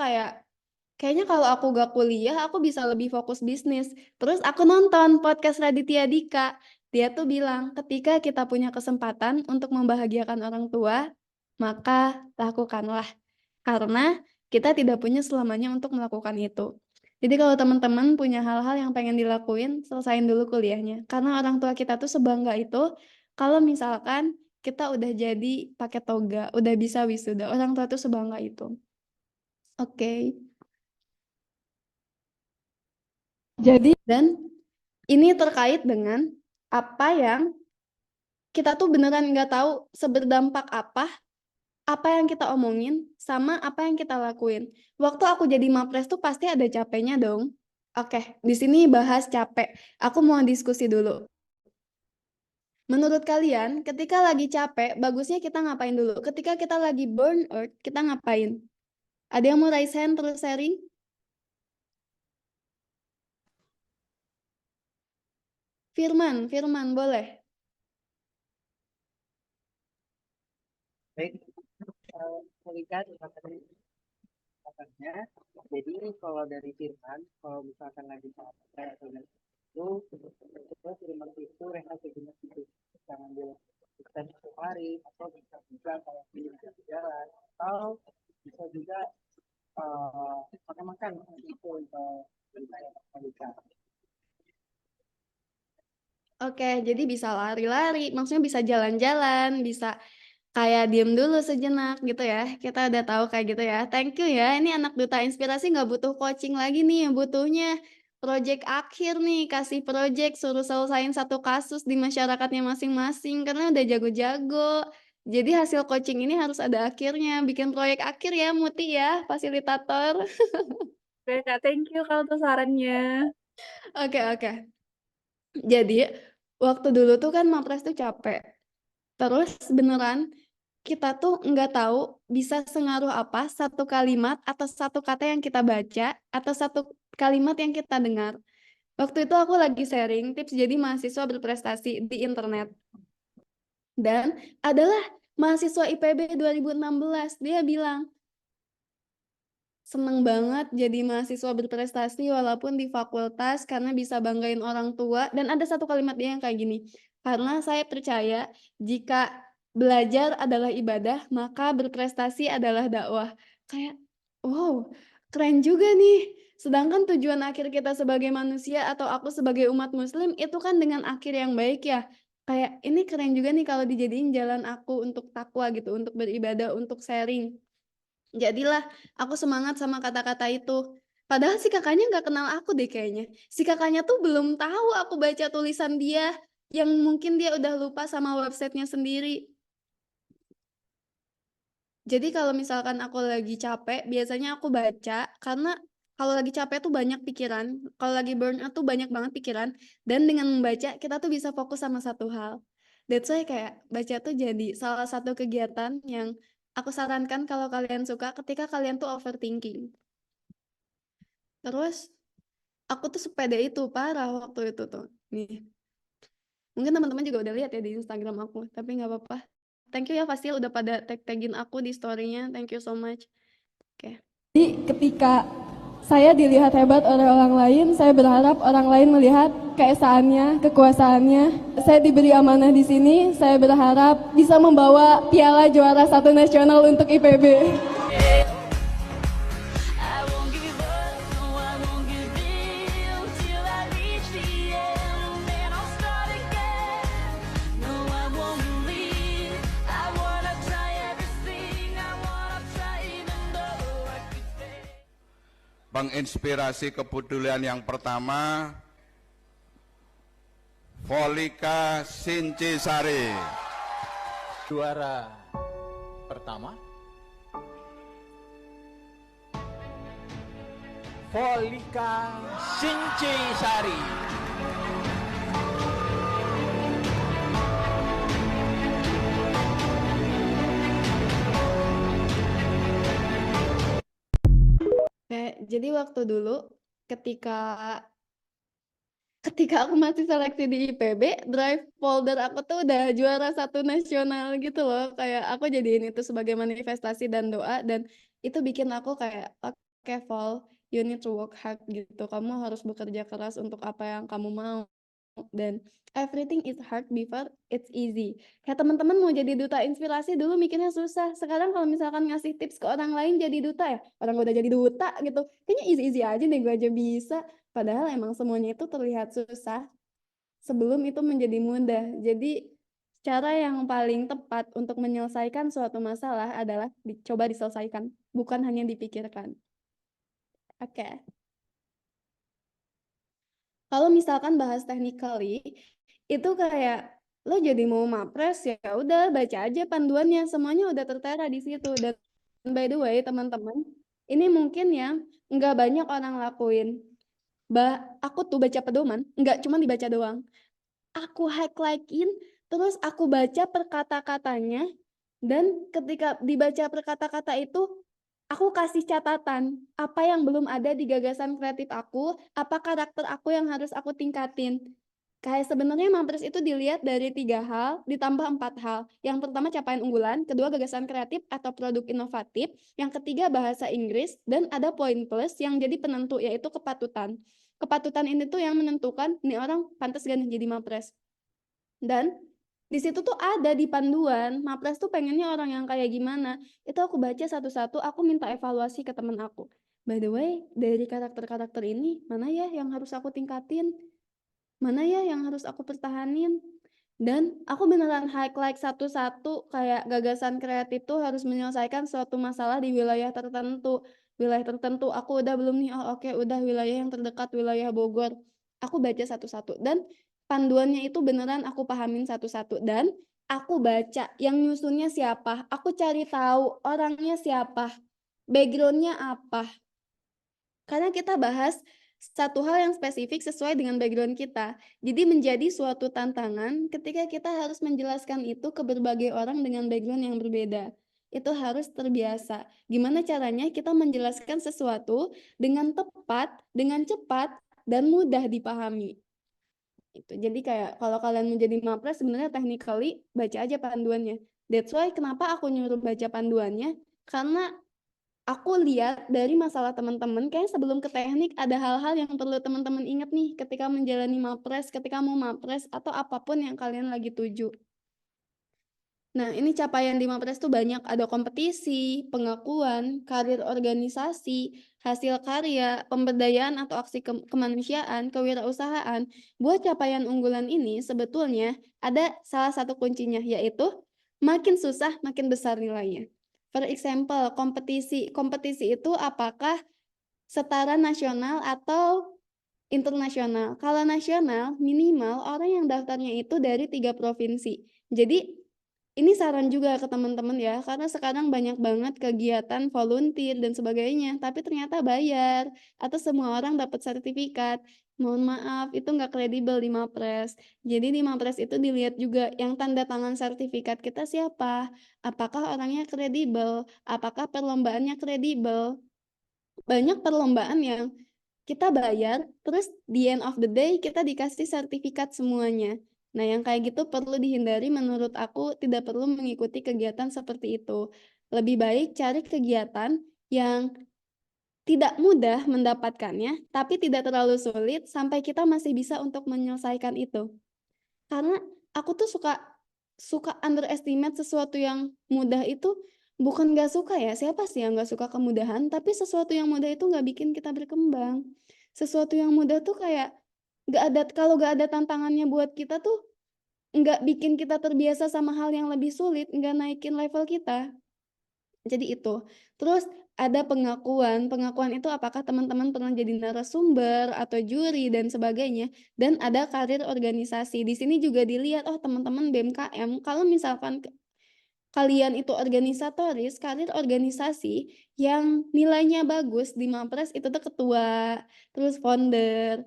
kayaknya kalau aku gak kuliah, aku bisa lebih fokus bisnis. Terus aku nonton podcast Raditya Dika. Dia tuh bilang, ketika kita punya kesempatan untuk membahagiakan orang tua, maka lakukanlah. Karena kita tidak punya selamanya untuk melakukan itu. Jadi kalau teman-teman punya hal-hal yang pengen dilakuin, selesain dulu kuliahnya. Karena orang tua kita tuh sebangga itu, kalau misalkan kita udah jadi pakai toga, udah bisa wisuda. Orang tua tuh sebangga itu. Oke. Jadi, dan ini terkait dengan apa yang kita tuh beneran nggak tahu seberdampak apa yang kita omongin, sama apa yang kita lakuin. Waktu aku jadi Mapres tuh pasti ada capeknya dong. Oke, di sini bahas capek. Aku mau diskusi dulu. Menurut kalian, ketika lagi capek, bagusnya kita ngapain dulu? Ketika kita lagi burn out, kita ngapain? Ada yang mau raise hand terus sharing? Firman, boleh. Baik, Monika, terima kasih katanya. Jadi kalau dari Firman, kalau misalkan lagi capek atau itu Firman itu rehat sejenak itu, jangan dilakukan satu hari atau bisa juga kalau di jalan atau bisa juga makan-makan itu untuk Monika. Oke, jadi bisa lari-lari, maksudnya bisa jalan-jalan, bisa kayak diem dulu sejenak gitu ya. Kita udah tahu kayak gitu ya. Thank you ya. Ini anak duta inspirasi nggak butuh coaching lagi nih. Butuhnya project akhir nih. Kasih project, suruh selesain satu kasus di masyarakatnya masing-masing. Karena udah jago-jago. Jadi hasil coaching ini harus ada akhirnya. Bikin proyek akhir ya, Muti ya, fasilitator. Oke, Kak, thank you kalau tuh sarannya. Oke. Jadi, waktu dulu tuh kan Mapres tuh capek. Terus beneran kita tuh nggak tahu bisa sengaruh apa satu kalimat atau satu kata yang kita baca atau satu kalimat yang kita dengar. Waktu itu aku lagi sharing tips jadi mahasiswa berprestasi di internet. Dan adalah mahasiswa IPB 2016. Dia bilang, seneng banget jadi mahasiswa berprestasi walaupun di fakultas karena bisa banggain orang tua. Dan ada satu kalimat dia yang kayak gini, karena saya percaya jika belajar adalah ibadah, maka berprestasi adalah dakwah. Kayak, wow, keren juga nih. Sedangkan tujuan akhir kita sebagai manusia atau aku sebagai umat muslim itu kan dengan akhir yang baik ya. Kayak ini keren juga nih kalau dijadiin jalan aku untuk takwa gitu, untuk beribadah, untuk sharing. Jadilah aku semangat sama kata-kata itu. Padahal si kakaknya nggak kenal aku deh kayaknya. Si kakaknya tuh belum tahu aku baca tulisan dia, yang mungkin dia udah lupa sama websitenya sendiri. Jadi kalau misalkan aku lagi capek, biasanya aku baca, karena kalau lagi capek tuh banyak pikiran, kalau lagi burn out tuh banyak banget pikiran, dan dengan membaca kita tuh bisa fokus sama satu hal. That's why kayak baca tuh jadi salah satu kegiatan yang aku sarankan kalau kalian suka ketika kalian tuh overthinking. Terus Aku tuh sepede itu, parah waktu itu tuh. Nih, mungkin teman-teman juga udah lihat ya di Instagram aku, tapi nggak apa-apa. Thank you ya Fasil udah pada tag-tagin aku di story-nya. Thank you so much. Oke. Jadi ketika saya dilihat hebat oleh orang lain, saya berharap orang lain melihat keesaannya, kekuasaannya. Saya diberi amanah di sini, saya berharap bisa membawa piala juara 1 nasional untuk IPB. Menginspirasi kepedulian yang pertama, Volika Sincisari. Juara pertama, Volika Sincisari. Jadi waktu dulu ketika aku masih seleksi di IPB, drive folder aku tuh udah juara 1 nasional gitu loh. Kayak aku jadiin itu sebagai manifestasi dan doa, dan itu bikin aku kayak oke, Vol, you need to work hard gitu. Kamu harus bekerja keras untuk apa yang kamu mau. Dan everything is hard before it's easy. Kayak teman-teman mau jadi duta inspirasi dulu mikirnya susah. Sekarang kalau misalkan ngasih tips ke orang lain jadi duta ya, orang udah jadi duta gitu, kayaknya easy-easy aja deh, gue aja bisa. Padahal emang semuanya itu terlihat susah sebelum itu menjadi mudah. Jadi cara yang paling tepat untuk menyelesaikan suatu masalah adalah coba diselesaikan, bukan hanya dipikirkan. Oke. Kalau misalkan bahas technically, itu kayak lo jadi mau mapres ya udah baca aja panduannya, semuanya udah tertera di situ. Dan by the way teman-teman, ini mungkin ya nggak banyak orang lakuin. Aku tuh baca pedoman, nggak cuma dibaca doang. Aku highlight-in, terus aku baca per kata-katanya, dan ketika dibaca per kata-kata itu, aku kasih catatan apa yang belum ada di gagasan kreatif aku, apa karakter aku yang harus aku tingkatin. Kayak sebenarnya Mapres itu dilihat dari 3 hal ditambah 4 hal. Yang pertama capaian unggulan, kedua gagasan kreatif atau produk inovatif, yang ketiga bahasa Inggris, dan ada poin plus yang jadi penentu yaitu kepatutan. Kepatutan ini tuh yang menentukan nih orang pantas gak nih jadi Mapres. Dan di situ tuh ada di panduan, Mapres tuh pengennya orang yang kayak gimana. Itu aku baca satu-satu, aku minta evaluasi ke temen aku. By the way, dari karakter-karakter ini, mana ya yang harus aku tingkatin? Mana ya yang harus aku pertahanin? Dan aku beneran highlight satu-satu, kayak gagasan kreatif tuh harus menyelesaikan suatu masalah di wilayah tertentu. Wilayah tertentu, aku udah belum nih, oh oke, udah wilayah yang terdekat, wilayah Bogor. Aku baca satu-satu, dan panduannya itu beneran aku pahamin satu-satu, dan aku baca yang nyusunnya siapa, aku cari tahu orangnya siapa, backgroundnya apa. Karena kita bahas satu hal yang spesifik sesuai dengan background kita. Jadi menjadi suatu tantangan ketika kita harus menjelaskan itu ke berbagai orang dengan background yang berbeda. Itu harus terbiasa. Gimana caranya kita menjelaskan sesuatu dengan tepat, dengan cepat, dan mudah dipahami. Itu. Jadi kayak kalau kalian menjadi Mapres sebenarnya technically baca aja panduannya. That's why kenapa aku nyuruh baca panduannya, karena aku lihat dari masalah teman-teman, kayak sebelum ke teknik ada hal-hal yang perlu teman-teman ingat nih ketika menjalani Mapres, ketika mau Mapres, atau apapun yang kalian lagi tuju. Nah, ini capaian di Mapres tuh banyak, ada kompetisi, pengakuan, karir organisasi, hasil karya, pemberdayaan atau aksi kemanusiaan, kewirausahaan. Buat capaian unggulan ini sebetulnya ada salah satu kuncinya, yaitu makin susah makin besar nilainya. For example, kompetisi itu apakah setara nasional atau internasional? Kalau nasional, minimal orang yang daftarnya itu dari 3 provinsi. Jadi ini saran juga ke teman-teman ya, karena sekarang banyak banget kegiatan volunteer dan sebagainya, tapi ternyata bayar, atau semua orang dapat sertifikat. Mohon maaf, itu nggak kredibel di Mapres. Jadi di Mapres itu dilihat juga yang tanda tangan sertifikat kita siapa, apakah orangnya kredibel, apakah perlombaannya kredibel. Banyak perlombaan yang kita bayar, terus di end of the day kita dikasih sertifikat semuanya. Nah, yang kayak gitu perlu dihindari menurut aku, tidak perlu mengikuti kegiatan seperti itu. Lebih baik cari kegiatan yang tidak mudah mendapatkannya, tapi tidak terlalu sulit sampai kita masih bisa untuk menyelesaikan itu. Karena aku tuh suka underestimate sesuatu yang mudah itu, bukan gak suka ya, siapa sih yang gak suka kemudahan, tapi sesuatu yang mudah itu gak bikin kita berkembang. Sesuatu yang mudah tuh kayak kalau gak ada tantangannya buat kita tuh nggak bikin kita terbiasa sama hal yang lebih sulit, nggak naikin level kita. Jadi itu. Terus ada pengakuan. Pengakuan itu apakah teman-teman pernah jadi narasumber atau juri dan sebagainya. Dan ada karir organisasi. Di sini juga dilihat, oh teman-teman BMKM, kalau misalkan kalian itu organisatoris, karir organisasi yang nilainya bagus di Mapres itu tuh ketua, terus founder.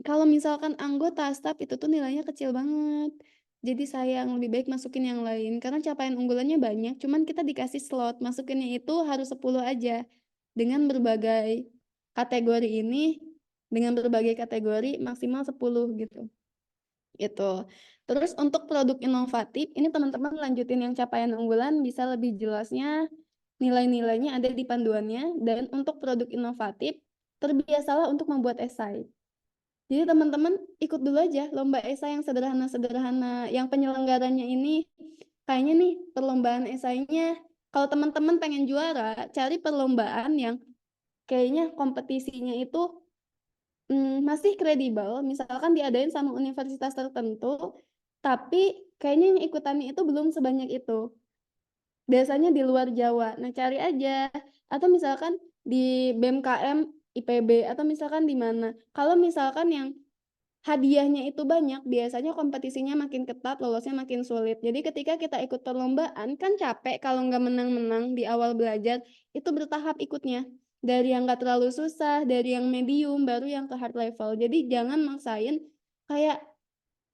Kalau misalkan anggota staff itu tuh nilainya kecil banget. Jadi sayang, lebih baik masukin yang lain karena capaian unggulannya banyak, cuman kita dikasih slot, masukinnya itu harus 10 aja. Dengan berbagai kategori ini, dengan berbagai kategori maksimal 10 gitu. Itu. Terus untuk produk inovatif, ini teman-teman lanjutin yang capaian unggulan bisa lebih jelasnya nilai-nilainya ada di panduannya. Dan untuk produk inovatif, terbiasalah untuk membuat esai. Jadi teman-teman ikut dulu aja lomba esai yang sederhana-sederhana. Yang penyelenggaranya ini kayaknya nih perlombaan esainya, kalau teman-teman pengen juara, cari perlombaan yang kayaknya kompetisinya itu masih kredibel, misalkan diadain sama universitas tertentu, tapi kayaknya yang ikutannya itu belum sebanyak itu. Biasanya di luar Jawa. Nah, cari aja. Atau misalkan di BMKM IPB atau misalkan di mana. Kalau misalkan yang hadiahnya itu banyak, biasanya kompetisinya makin ketat, lolosnya makin sulit. Jadi ketika kita ikut perlombaan, kan capek kalau nggak menang-menang di awal belajar, itu bertahap ikutnya. Dari yang nggak terlalu susah, dari yang medium, baru yang ke hard level. Jadi jangan maksain, kayak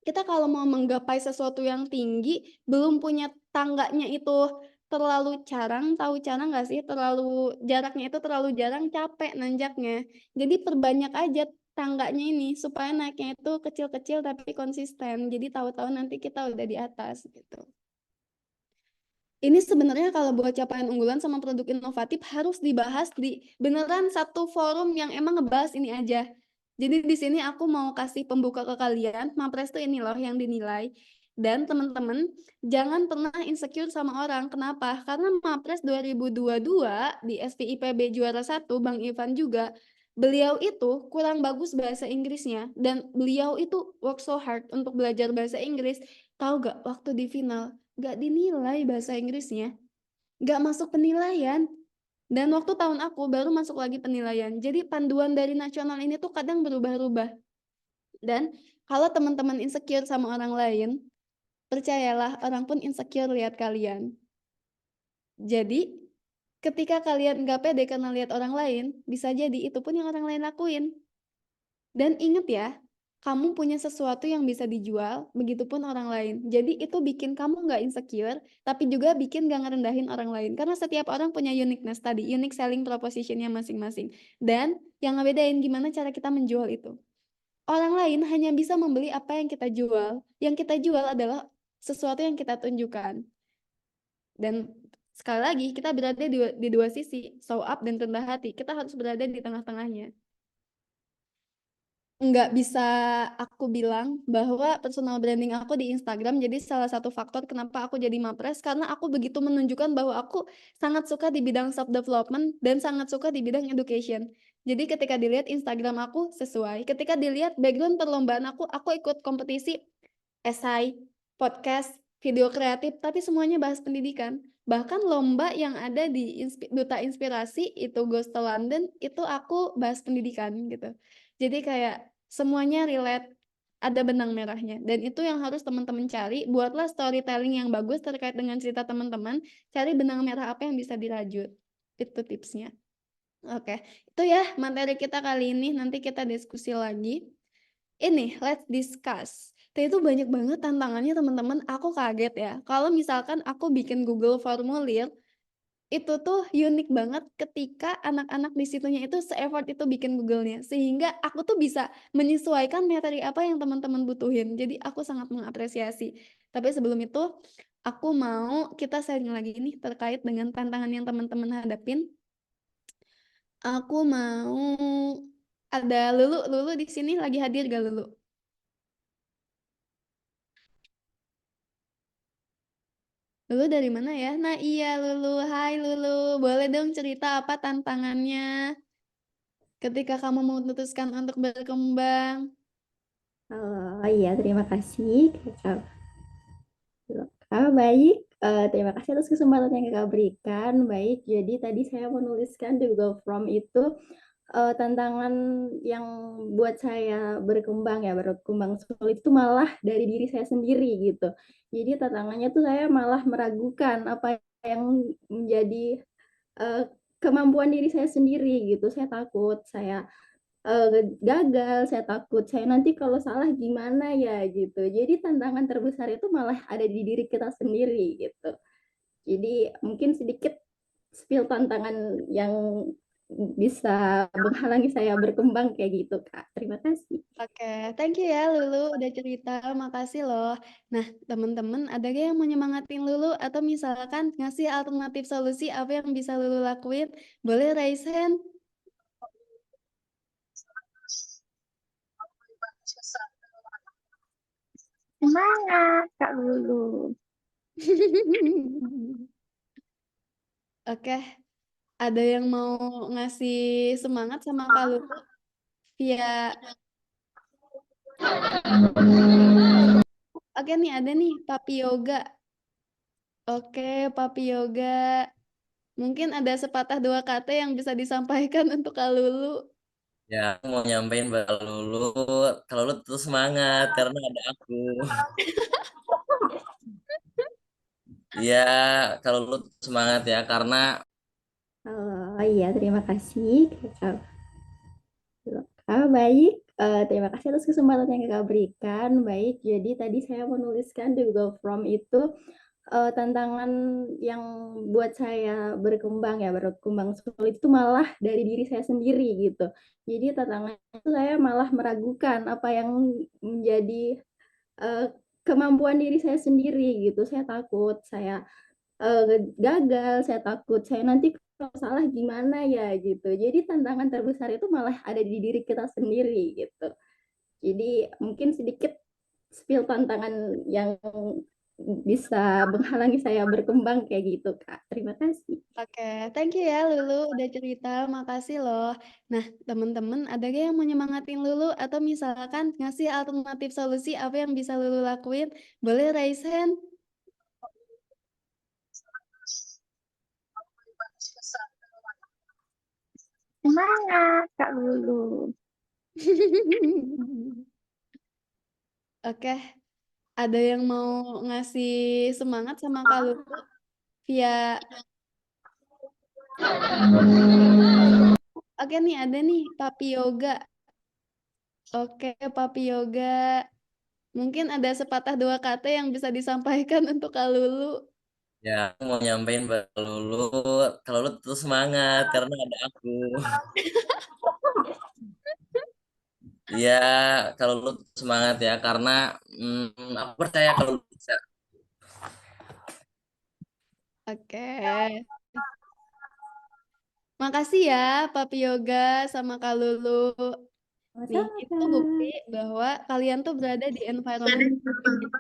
kita kalau mau menggapai sesuatu yang tinggi, belum punya tangganya itu terlalu carang, tahu carang nggak sih? Jaraknya itu terlalu jarang, capek nanjaknya. Jadi perbanyak aja tangganya ini supaya naiknya itu kecil-kecil tapi konsisten. Jadi tahu-tahu nanti kita udah di atas gitu. Ini sebenarnya kalau buat capaian unggulan sama produk inovatif harus dibahas di beneran satu forum yang emang ngebahas ini aja. Jadi di sini aku mau kasih pembuka ke kalian, Mapres tuh ini loh yang dinilai. Dan teman-teman, jangan pernah insecure sama orang. Kenapa? Karena Mapres 2022 di SPIPB juara 1, Bang Ivan juga, beliau itu kurang bagus bahasa Inggrisnya. Dan beliau itu work so hard untuk belajar bahasa Inggris. Tahu gak, waktu di final, gak dinilai bahasa Inggrisnya. Gak masuk penilaian. Dan waktu tahun aku baru masuk lagi penilaian. Jadi panduan dari nasional ini tuh kadang berubah-ubah. Dan kalau teman-teman insecure sama orang lain, percayalah orang pun insecure lihat kalian. Jadi ketika kalian gak pede karena lihat orang lain, bisa jadi itu pun yang orang lain lakuin. Dan ingat ya, kamu punya sesuatu yang bisa dijual, begitupun orang lain. Jadi itu bikin kamu nggak insecure, tapi juga bikin nggak ngerendahin orang lain. Karena setiap orang punya uniqueness tadi, unique selling propositionnya masing-masing. Dan yang ngebedain gimana cara kita menjual itu. Orang lain hanya bisa membeli apa yang kita jual. Yang kita jual adalah sesuatu yang kita tunjukkan. Dan sekali lagi, kita berada di dua sisi, show up dan rendah hati. Kita harus berada di tengah-tengahnya. Nggak bisa aku bilang bahwa personal branding aku di Instagram jadi salah satu faktor kenapa aku jadi Mapres, karena aku begitu menunjukkan bahwa aku sangat suka di bidang self development dan sangat suka di bidang education. Jadi ketika dilihat Instagram aku sesuai, ketika dilihat background perlombaan aku ikut kompetisi esai, podcast, video kreatif, tapi semuanya bahas pendidikan. Bahkan lomba yang ada di Duta Inspirasi itu Goes to London, itu aku bahas pendidikan gitu. Jadi kayak semuanya relate, ada benang merahnya. Dan itu yang harus teman-teman cari. Buatlah storytelling yang bagus terkait dengan cerita teman-teman. Cari benang merah apa yang bisa dirajut. Itu tipsnya. Oke, itu ya materi kita kali ini. Nanti kita diskusi lagi. Ini, let's discuss. Itu banyak banget tantangannya teman-teman. Aku kaget ya. Kalau misalkan aku bikin Google formulir, itu tuh unik banget ketika anak-anak di situnya itu se-effort itu bikin Google-nya, sehingga aku tuh bisa menyesuaikan materi apa yang teman-teman butuhin. Jadi aku sangat mengapresiasi. Tapi sebelum itu, aku mau kita sharing lagi nih terkait dengan tantangan yang teman-teman hadapin. Aku mau ada Lulu di sini lagi hadir gak Lulu? Lulu dari mana ya? Nah iya Lulu, hai Lulu, boleh dong cerita apa tantangannya ketika kamu memutuskan untuk berkembang? Oh iya, terima kasih Kakak. Baik. Terima kasih atas kesempatan yang Kakak berikan. Baik, jadi tadi saya menuliskan di Google Form itu tantangan yang buat saya berkembang sulit itu malah dari diri saya sendiri gitu. Jadi tantangannya tuh saya malah meragukan apa yang menjadi kemampuan diri saya sendiri gitu. Saya takut saya gagal, saya takut saya nanti kalau salah gimana ya gitu. Jadi tantangan terbesar itu malah ada di diri kita sendiri gitu. Jadi mungkin sedikit spill tantangan yang bisa menghalangi saya berkembang kayak gitu, Kak. Terima kasih. Oke, thank you ya Lulu udah cerita, makasih loh. Nah, teman-teman ada gak yang mau nyemangatin Lulu atau misalkan ngasih alternatif solusi apa yang bisa Lulu lakuin? Boleh raise hand. Semangat, Kak Lulu. Oke, ada yang mau ngasih semangat sama Kak Lulu via Oke nih, ada nih Papi Yoga. Oke, Papi Yoga. Mungkin ada sepatah dua kata yang bisa disampaikan untuk Kak Lulu. Ya, aku mau nyampein Mbak Lulu, kalau Lulu terus semangat karena ada aku. Iya, kalau Lulu terus semangat ya karena Oh iya, terima kasih Kakak. Baik. Terima kasih atas kesempatan yang Kakak berikan. Baik, jadi tadi saya menuliskan di Google Form itu tantangan yang buat saya berkembang sulit itu malah dari diri saya sendiri gitu. Jadi tantangannya itu saya malah meragukan apa yang menjadi kemampuan diri saya sendiri gitu. Saya takut saya gagal, saya takut saya nanti kalau salah gimana ya gitu. Jadi tantangan terbesar itu malah ada di diri kita sendiri gitu. Jadi mungkin sedikit spill tantangan yang bisa menghalangi saya berkembang kayak gitu, Kak. Terima kasih. Oke, thank you ya Lulu udah cerita, makasih loh. Nah, teman-teman ada gak yang mau nyemangatin Lulu atau misalkan ngasih alternatif solusi apa yang bisa Lulu lakuin? Boleh raise hand. Semangat, Kak Lulu. Oke, ada yang mau ngasih semangat sama Kak Lulu via Oke nih, ada nih Papi Yoga. Oke, Papi Yoga. Mungkin ada sepatah dua kata yang bisa disampaikan untuk Kak Lulu. ya aku mau nyampein Mbak Lulu, kalau Lulu terus semangat karena ada aku. Iya, kalau Lulu terus semangat ya karena aku percaya kalau Lulu bisa. Oke. Makasih ya Papi Yoga sama Kak Lulu. Nih, itu bukti bahwa kalian tuh berada di environment positif.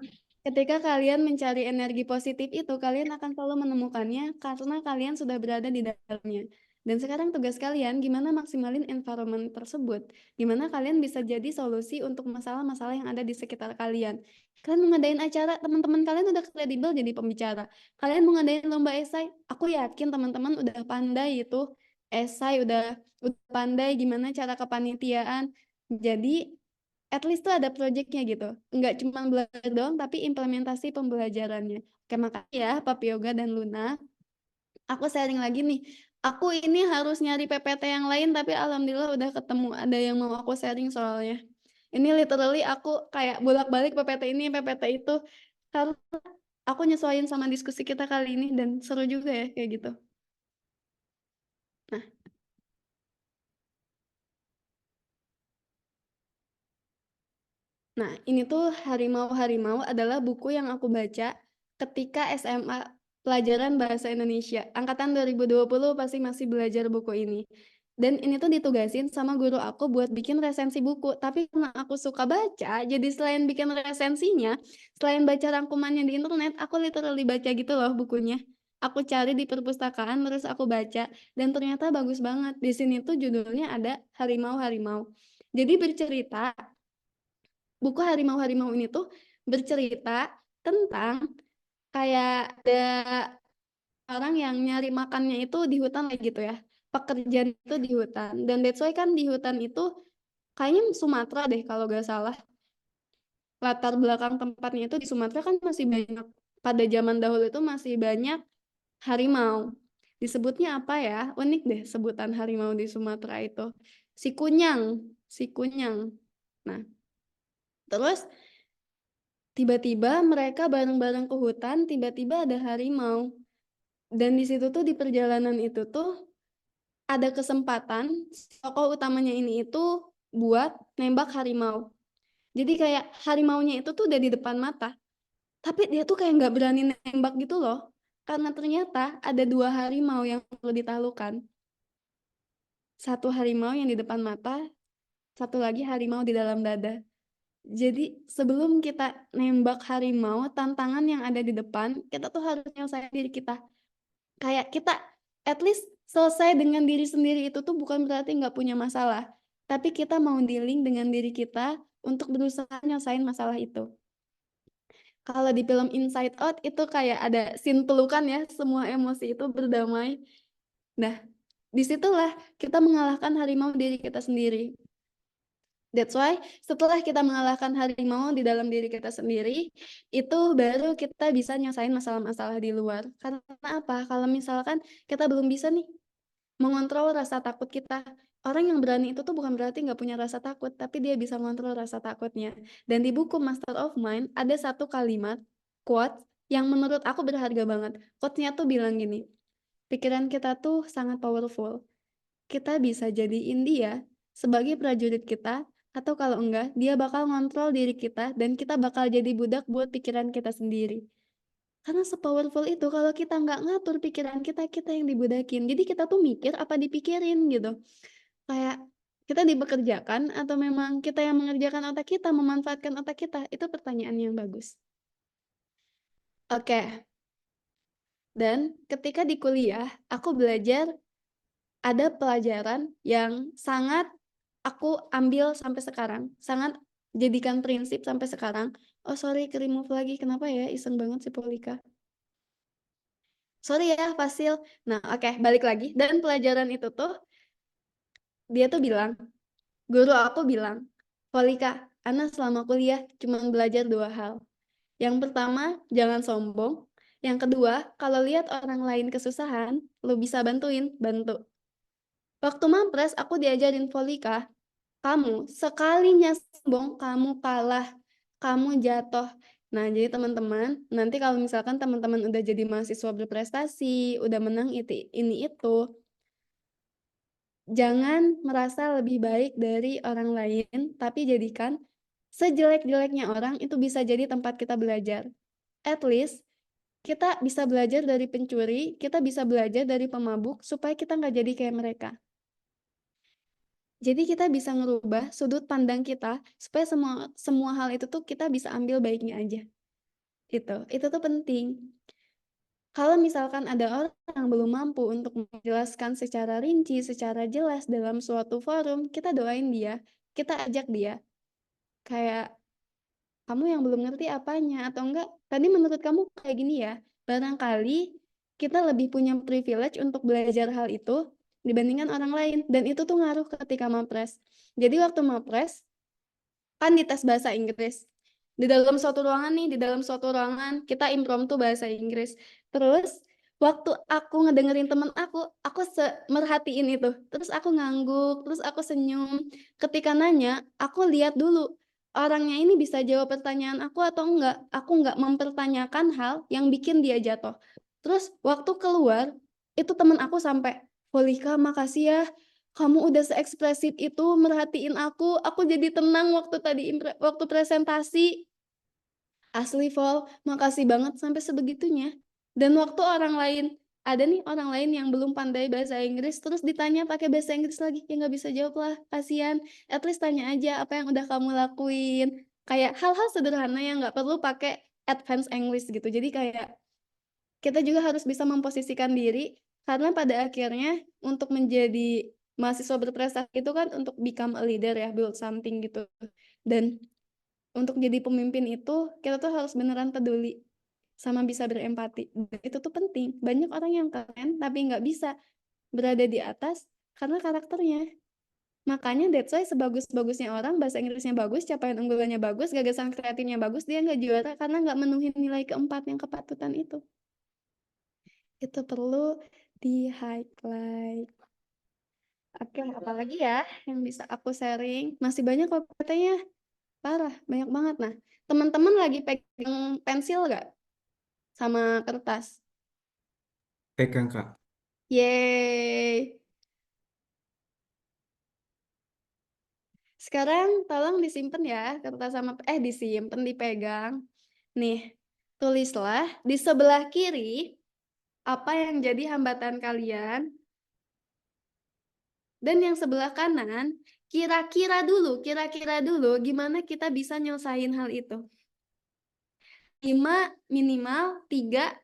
Ketika kalian mencari energi positif itu, kalian akan selalu menemukannya karena kalian sudah berada di dalamnya. Dan sekarang tugas kalian gimana maksimalin environment tersebut. Gimana kalian bisa jadi solusi untuk masalah-masalah yang ada di sekitar kalian. Kalian mau ngadain acara, teman-teman kalian udah kredibel jadi pembicara. Kalian mau ngadain lomba esai, aku yakin teman-teman udah pandai itu. Esai udah pandai gimana cara kepanitiaan. Jadi at least tuh ada projectnya gitu. Enggak cuma belajar doang, tapi implementasi pembelajarannya. Oke, makasih ya Papi Yoga dan Luna. Aku sharing lagi nih. Aku ini harus nyari PPT yang lain, tapi alhamdulillah udah ketemu. Ada yang mau aku sharing soalnya. Ini literally aku kayak bolak-balik PPT ini, PPT itu. Karena aku nyesuaiin sama diskusi kita kali ini dan seru juga ya kayak gitu. Nah, Nah, ini tuh Harimau-Harimau adalah buku yang aku baca ketika SMA pelajaran bahasa Indonesia. Angkatan 2020 pasti masih belajar buku ini. Dan ini tuh ditugasin sama guru aku buat bikin resensi buku. Tapi karena aku suka baca, jadi selain bikin resensinya, selain baca rangkumannya di internet, aku literally baca gitu loh bukunya. Aku cari di perpustakaan, terus aku baca. Dan ternyata bagus banget. Di sini tuh judulnya ada Harimau-Harimau. Jadi bercerita buku Harimau-Harimau ini tuh bercerita tentang kayak ada orang yang nyari makannya itu di hutan kayak gitu ya. Pekerjaan itu di hutan. Dan that's why kan di hutan itu kayaknya Sumatera deh kalau gak salah. Latar belakang tempatnya itu di Sumatera kan masih banyak. Pada zaman dahulu itu masih banyak harimau. Disebutnya apa ya? Unik deh sebutan harimau di Sumatera itu. Si kunyang. Si kunyang. Nah, terus tiba-tiba mereka bareng-bareng ke hutan, tiba-tiba ada harimau. Dan di situ tuh di perjalanan itu tuh ada kesempatan tokoh utamanya ini itu buat nembak harimau. Jadi kayak harimaunya itu tuh udah di depan mata, tapi dia tuh kayak nggak berani nembak gitu loh. Karena ternyata ada 2 harimau yang perlu ditaklukkan. 1 harimau yang di depan mata, 1 lagi harimau di dalam dada. Jadi sebelum kita nembak harimau, tantangan yang ada di depan, kita tuh harus nyelesain diri kita. Kayak kita at least selesai dengan diri sendiri itu tuh bukan berarti nggak punya masalah. Tapi kita mau dealing dengan diri kita untuk berusaha nyelesain masalah itu. Kalau di film Inside Out itu kayak ada scene pelukan ya, semua emosi itu berdamai. Nah, disitulah kita mengalahkan harimau diri kita sendiri. That's why setelah kita mengalahkan harimau di dalam diri kita sendiri, itu baru kita bisa nyelesain masalah-masalah di luar. Karena apa? Kalau misalkan kita belum bisa nih mengontrol rasa takut kita. Orang yang berani itu tuh bukan berarti nggak punya rasa takut, tapi dia bisa mengontrol rasa takutnya. Dan di buku Master of Mind ada 1 kalimat, quote, yang menurut aku berharga banget. Quote-nya tuh bilang gini, pikiran kita tuh sangat powerful. Kita bisa jadiin dia sebagai prajurit kita, atau kalau enggak, dia bakal ngontrol diri kita dan kita bakal jadi budak buat pikiran kita sendiri. Karena se-powerful itu kalau kita nggak ngatur pikiran kita, kita yang dibudakin. Jadi kita tuh mikir apa dipikirin gitu. Kayak kita dipekerjakan atau memang kita yang mengerjakan otak kita, memanfaatkan otak kita? Itu pertanyaan yang bagus. Oke. Dan ketika di kuliah, aku belajar ada pelajaran yang sangat aku ambil sampai sekarang, sangat jadikan prinsip sampai sekarang. Oh sorry, ke remove lagi. Kenapa ya? Iseng banget si Polika. Sorry ya, Fasil. Nah, oke, balik lagi. Dan pelajaran itu tuh, dia tuh bilang, guru aku bilang, Polika, Ana selama kuliah cuma belajar 2 hal. Yang pertama, jangan sombong. Yang kedua, kalau lihat orang lain kesusahan, lo bisa bantuin, bantu. Waktu mampres, aku diajarin Polika, kamu sekalinya sombong, kamu kalah, kamu jatuh. Nah, jadi teman-teman, nanti kalau misalkan teman-teman udah jadi mahasiswa berprestasi, udah menang ini itu, jangan merasa lebih baik dari orang lain, tapi jadikan sejelek-jeleknya orang itu bisa jadi tempat kita belajar. At least, kita bisa belajar dari pencuri, kita bisa belajar dari pemabuk, supaya kita nggak jadi kayak mereka. Jadi kita bisa ngerubah sudut pandang kita supaya semua hal itu tuh kita bisa ambil baiknya aja. Itu tuh penting. Kalau misalkan ada orang yang belum mampu untuk menjelaskan secara rinci, secara jelas dalam suatu forum, kita doain dia, kita ajak dia. Kayak kamu yang belum ngerti apanya atau enggak, tadi menurut kamu kayak gini ya. Barangkali kita lebih punya privilege untuk belajar hal itu dibandingkan orang lain. Dan itu tuh ngaruh ketika mapres. Jadi waktu mapres, kan dites bahasa Inggris. Di dalam suatu ruangan kita impromptu bahasa Inggris. Terus waktu aku ngedengerin temen aku merhatiin itu. Terus aku ngangguk, terus aku senyum. Ketika nanya, aku lihat dulu orangnya ini bisa jawab pertanyaan aku atau enggak. Aku enggak mempertanyakan hal yang bikin dia jatuh. Terus waktu keluar, itu temen aku sampai Polika, makasih ya. Kamu udah se-ekspresif itu merhatiin aku. Aku jadi tenang waktu waktu presentasi. Asli, Vol, makasih banget sampai sebegitunya. Dan waktu ada nih orang lain yang belum pandai bahasa Inggris, terus ditanya pakai bahasa Inggris lagi, ya nggak bisa jawab lah, kasihan. At least tanya aja apa yang udah kamu lakuin. Kayak hal-hal sederhana yang nggak perlu pakai advance English gitu. Jadi kayak kita juga harus bisa memposisikan diri, karena pada akhirnya untuk menjadi mahasiswa berprestasi itu kan untuk become a leader ya, build something gitu. Dan untuk jadi pemimpin itu, kita tuh harus beneran peduli sama bisa berempati. Dan itu tuh penting. Banyak orang yang keren, tapi nggak bisa berada di atas karena karakternya. Makanya that's why sebagus-bagusnya orang, bahasa Inggrisnya bagus, capaian unggulannya bagus, gagasan kreatifnya bagus, dia nggak juara karena nggak menuhin nilai keempat yang kepatutan itu. Itu perlu di-highlight. Oke, apa lagi ya yang bisa aku sharing? Masih banyak kok katanya. Parah, banyak banget. Nah, teman-teman lagi pegang pensil nggak? Sama kertas? Pegang, Kak. Yeay. Sekarang tolong disimpan ya, kertas sama disimpan, dipegang. Nih, tulislah di sebelah kiri apa yang jadi hambatan kalian. Dan yang sebelah kanan, kira-kira dulu gimana kita bisa nyelesain hal itu. 5 minimal 3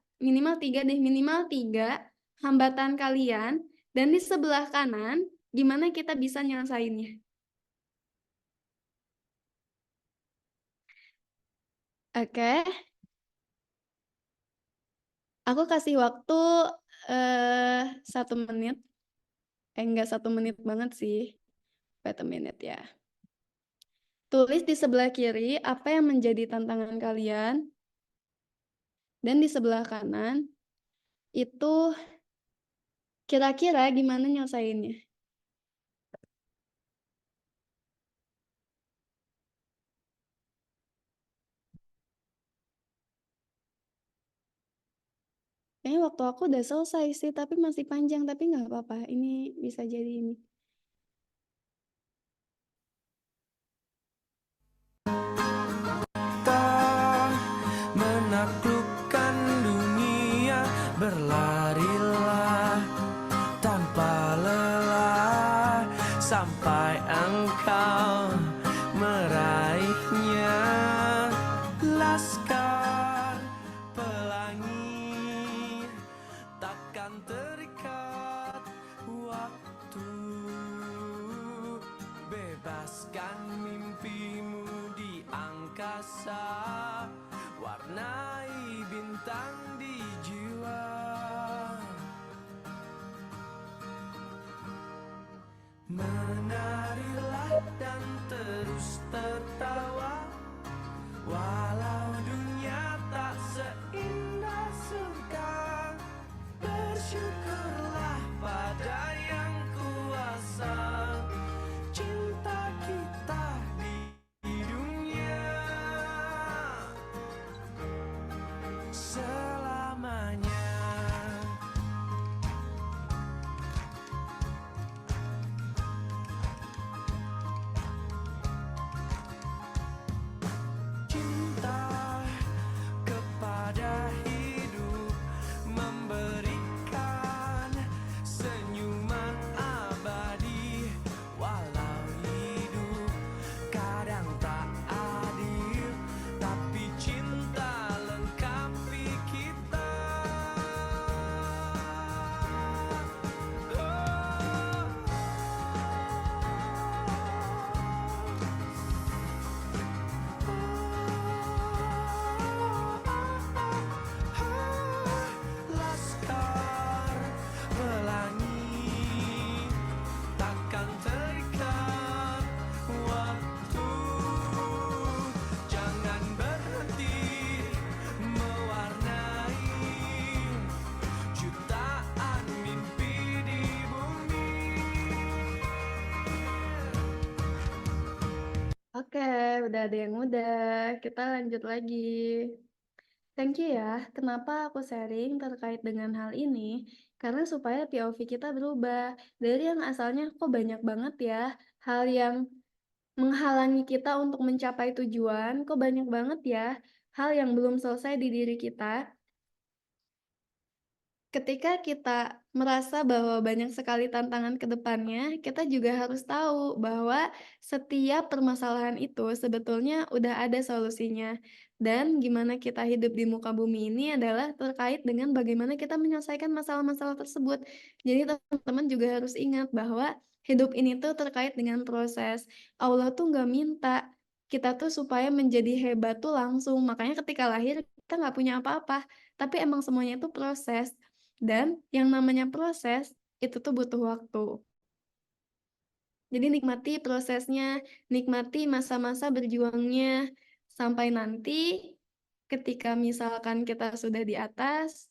hambatan kalian, dan di sebelah kanan gimana kita bisa nyelesainnya. Oke. Aku kasih waktu 1 menit. Enggak 1 menit banget sih. Wait a minute ya. Tulis di sebelah kiri apa yang menjadi tantangan kalian. Dan di sebelah kanan itu kira-kira gimana nyelesainnya. Kayaknya waktu aku udah selesai sih, tapi masih panjang, tapi nggak apa-apa. Ini bisa jadi ini. Menaklukkan dunia, berlarilah tanpa lelah sampai engkau meraihnya. Laskar pelangi takkan terikat waktu, bebaskan mimpimu di angkasa, warnai bintang di jiwa. Menarilah dan terus tertawa, walau dunia tak seindah surga. Bersyukurlah pada yang kuasa, cinta kita di dunia selamanya. Cinta kepada hidup, memberikan senyuman abadi, walau hidup kadang tak adil, tapi cinta lengkapi kita. Laskar pelangi takkan terikat waktu, jangan berhenti mewarnai jutaan mimpi di bumi. Oke, udah ada yang udah. Kita lanjut lagi. Thank you ya. Kenapa aku sharing terkait dengan hal ini? Karena supaya POV kita berubah. Dari yang asalnya kok banyak banget ya hal yang menghalangi kita untuk mencapai tujuan, kok banyak banget ya hal yang belum selesai di diri kita. Ketika kita merasa bahwa banyak sekali tantangan ke depannya, kita juga harus tahu bahwa setiap permasalahan itu sebetulnya udah ada solusinya. Dan gimana kita hidup di muka bumi ini adalah terkait dengan bagaimana kita menyelesaikan masalah-masalah tersebut. Jadi teman-teman juga harus ingat bahwa hidup ini tuh terkait dengan proses. Allah tuh nggak minta kita tuh supaya menjadi hebat tuh langsung. Makanya ketika lahir kita nggak punya apa-apa. Tapi emang semuanya itu proses. Dan yang namanya proses, itu tuh butuh waktu. Jadi nikmati prosesnya, nikmati masa-masa berjuangnya, sampai nanti ketika misalkan kita sudah di atas,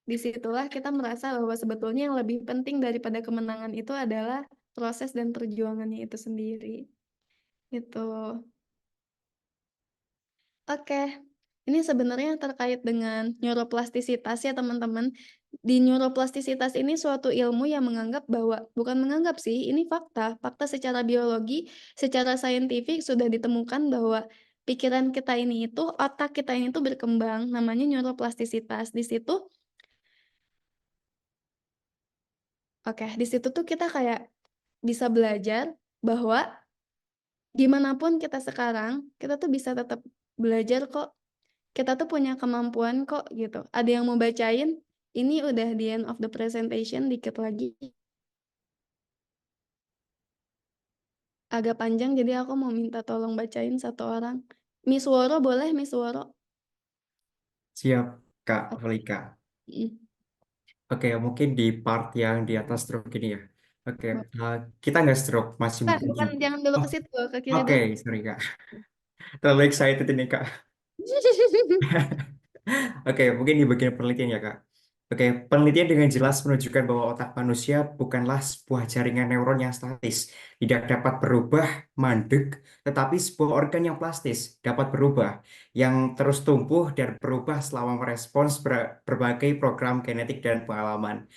disitulah kita merasa bahwa sebetulnya yang lebih penting daripada kemenangan itu adalah proses dan perjuangannya itu sendiri. Gitu. Oke, ini sebenarnya terkait dengan neuroplastisitas ya teman-teman. Di neuroplastisitas ini suatu ilmu yang menganggap bahwa, bukan menganggap sih, ini fakta. Fakta secara biologi, secara saintifik sudah ditemukan bahwa pikiran kita ini itu, otak kita ini tuh berkembang, namanya neuroplastisitas. Di situ tuh kita kayak bisa belajar bahwa gimana pun kita sekarang, kita tuh bisa tetap belajar kok. Kita tuh punya kemampuan kok gitu. Ada yang mau bacain? Ini udah the end of the presentation, dikit lagi. Agak panjang, jadi aku mau minta tolong bacain satu orang. Miss Woro boleh, Miss Woro? Siap, Kak Felika. Mm. Oke, mungkin di part yang di atas stroke ini ya. Oke, kita nggak stroke, masih Kak, muda juga. jangan dulu Oh, ke situ, ke kiri oke, dulu. sorry Kak. Terlalu excited ini Kak. Oke, mungkin di bagian penelitian ya Kak. Oke, penelitian dengan jelas menunjukkan bahwa otak manusia bukanlah sebuah jaringan neuron yang statis, tidak dapat berubah, mandek, tetapi sebuah organ yang plastis, dapat berubah, yang terus tumbuh dan berubah selama merespons berbagai program genetik dan pengalaman.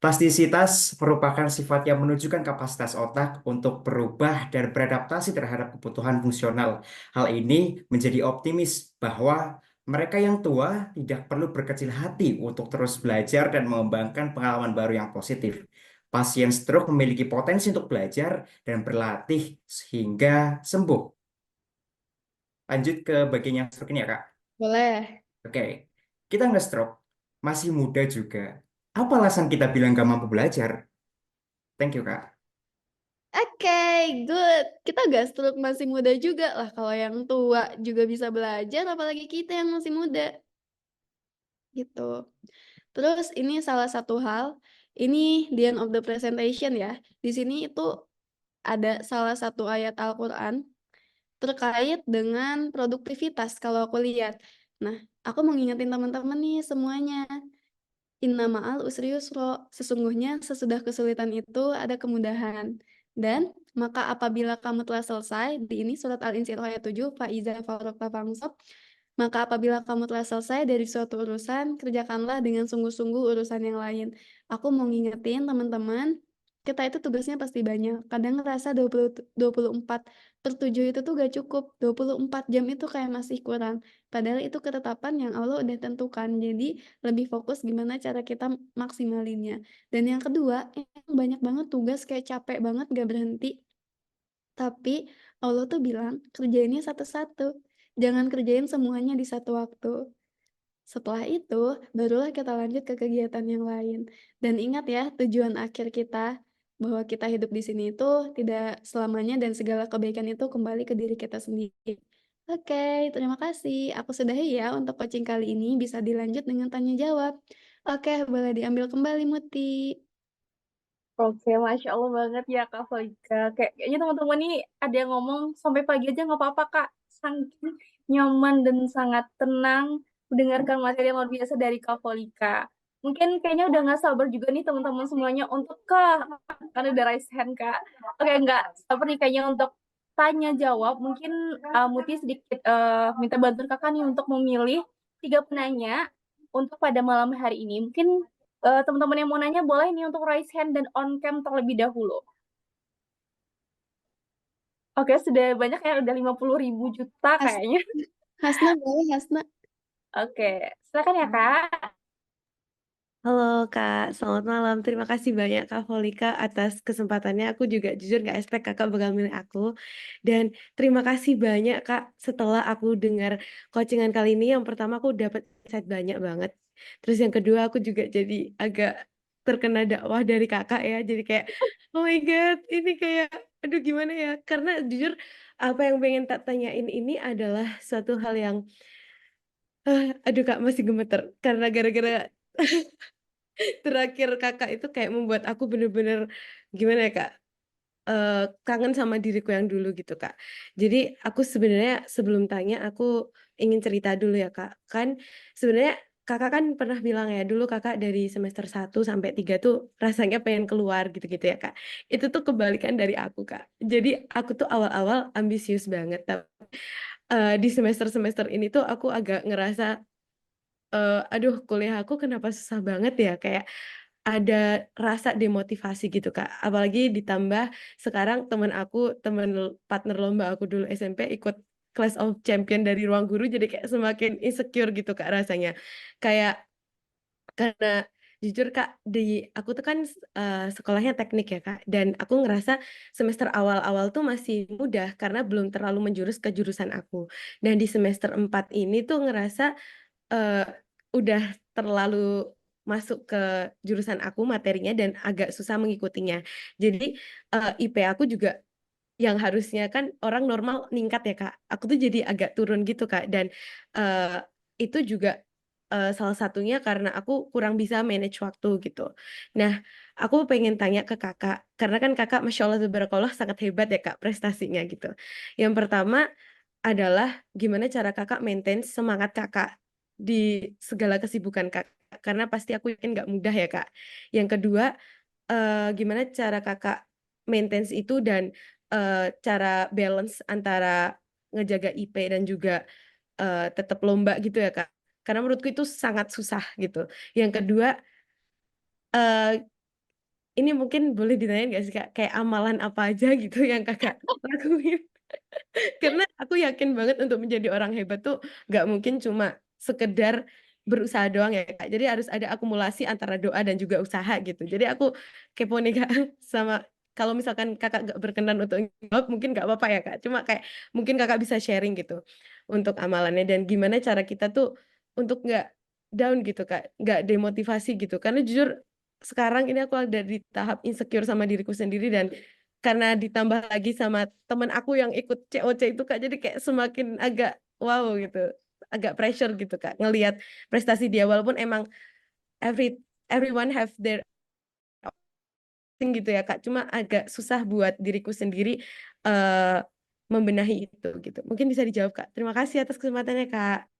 Plastisitas merupakan sifat yang menunjukkan kapasitas otak untuk berubah dan beradaptasi terhadap kebutuhan fungsional. Hal ini menjadi optimis bahwa mereka yang tua tidak perlu berkecil hati untuk terus belajar dan mengembangkan pengalaman baru yang positif. Pasien stroke memiliki potensi untuk belajar dan berlatih sehingga sembuh. Lanjut ke bagian yang stroke ini ya, Kak. Boleh. Oke, kita nggak stroke, masih muda juga. Apa alasan kita bilang gak mampu belajar? Thank you, Kak. Oke, good. Kita gak stroke masih muda juga lah. Kalau yang tua juga bisa belajar, apalagi kita yang masih muda. Gitu. Terus ini salah satu hal, ini the end of the presentation ya. Di sini itu ada salah satu ayat Al-Quran terkait dengan produktivitas kalau aku lihat. Nah, aku mau ngingetin teman-teman nih semuanya. Inna ma'al usri yusro, sesungguhnya sesudah kesulitan itu ada kemudahan. Dan maka apabila kamu telah selesai, di ini surat Al-Insyirah ayat 7, fa'iza faraqta fansab, maka apabila kamu telah selesai dari suatu urusan, kerjakanlah dengan sungguh-sungguh urusan yang lain. Aku mau ngingetin teman-teman, kita itu tugasnya pasti banyak. Kadang ngerasa 24/7 itu tuh gak cukup. 24 jam itu kayak masih kurang. Padahal itu ketetapan yang Allah udah tentukan. Jadi lebih fokus gimana cara kita maksimalinnya. Dan yang kedua, banyak banget tugas kayak capek banget gak berhenti. Tapi Allah tuh bilang kerjainnya satu-satu. Jangan kerjain semuanya di satu waktu. Setelah itu, barulah kita lanjut ke kegiatan yang lain. Dan ingat ya, tujuan akhir kita bahwa kita hidup di sini itu tidak selamanya dan segala kebaikan itu kembali ke diri kita sendiri. Oke, terima kasih. Aku sudahi ya untuk coaching kali ini. Bisa dilanjut dengan tanya jawab. Oke, boleh diambil kembali Muti. Oke, Masya Allah banget ya Kak Folika. Kayaknya teman-teman nih ada yang ngomong sampai pagi aja nggak apa-apa Kak. Saking nyaman dan sangat tenang mendengarkan materi yang luar biasa dari Kak Folika. Mungkin kayaknya udah nggak sabar juga nih teman-teman semuanya untuk Kak. Kan udah raise hand Kak. Oke, nggak sabar nih kayaknya untuk tanya jawab. Mungkin Muti sedikit minta bantuan Kakak nih untuk memilih 3 penanya untuk pada malam hari ini. Mungkin teman-teman yang mau nanya boleh nih untuk raise hand dan on cam terlebih dahulu. Oke, sudah banyak ya, udah 50.000 juta kayaknya. Hasna boleh, Hasna. Oke, silakan ya Kak. Halo Kak, selamat malam. Terima kasih banyak Kak Volika atas kesempatannya. Aku juga jujur gak expect Kakak bakal milih aku. Dan terima kasih banyak Kak, setelah aku dengar coachingan kali ini, yang pertama aku dapat insight banyak banget. Terus yang kedua aku juga jadi agak terkena dakwah dari Kakak ya. Jadi kayak, oh my God, ini kayak, aduh gimana ya. Karena jujur apa yang pengen tak tanyain ini adalah suatu hal yang, aduh Kak masih gemeter. Karena gara-gara terakhir Kakak itu kayak membuat aku bener-bener gimana ya Kak, kangen sama diriku yang dulu gitu Kak. Jadi aku sebenarnya sebelum tanya aku ingin cerita dulu ya Kak. Kan sebenarnya Kakak kan pernah bilang ya dulu Kakak dari semester 1 sampai 3 tuh rasanya pengen keluar gitu-gitu ya Kak. Itu tuh kebalikan dari aku Kak. Jadi aku tuh awal-awal ambisius banget tapi, di semester-semester ini tuh aku agak ngerasa, aduh kuliah aku kenapa susah banget ya, kayak ada rasa demotivasi gitu, Kak. Apalagi ditambah sekarang temen partner lomba aku dulu SMP ikut Class of Champion dari ruang guru, jadi kayak semakin insecure gitu, Kak, rasanya. Kayak karena jujur, Kak, aku tuh kan, sekolahnya teknik ya, Kak, dan aku ngerasa semester awal-awal tuh masih mudah karena belum terlalu menjurus ke jurusan aku. Dan di semester 4 ini tuh ngerasa Eee, udah terlalu masuk ke jurusan aku materinya dan agak susah mengikutinya. Jadi, IP aku juga yang harusnya kan orang normal ningkat ya, Kak, aku tuh jadi agak turun gitu, Kak, dan, eee, itu juga, salah satunya karena aku kurang bisa manage waktu gitu. Nah, aku pengen tanya ke Kakak, karena kan Kakak Masya Allah tabarakallah sangat hebat ya, Kak, prestasinya gitu. Yang pertama adalah gimana cara Kakak maintain semangat Kakak di segala kesibukan Kakak, karena pasti aku yakin nggak mudah ya, Kak. Yang kedua, gimana cara Kakak maintains itu dan, cara balance antara ngejaga IP dan juga, tetap lomba gitu ya, Kak. Karena menurutku itu sangat susah gitu. Yang kedua, eee, ini mungkin boleh ditanyain nggak sih, Kak, kayak amalan apa aja gitu yang Kakak lakuin? Karena aku yakin banget untuk menjadi orang hebat tuh nggak mungkin cuma sekedar berusaha doang ya, Kak. Jadi harus ada akumulasi antara doa dan juga usaha gitu. Jadi aku kepo nih, Kak, sama kalau misalkan Kakak nggak berkenan untuk jawab mungkin nggak apa-apa ya, Kak. Cuma kayak mungkin Kakak bisa sharing gitu untuk amalannya dan gimana cara kita tuh untuk nggak down gitu, Kak, nggak demotivasi gitu. Karena jujur sekarang ini aku ada di tahap insecure sama diriku sendiri dan karena ditambah lagi sama temen aku yang ikut COC itu, Kak, jadi kayak semakin agak wow gitu, agak pressure gitu, Kak, ngelihat prestasi dia walaupun emang everyone have their thing gitu ya, Kak, cuma agak susah buat diriku sendiri, eee, membenahi itu gitu. Mungkin bisa dijawab, Kak. Terima kasih atas kesempatannya, Kak.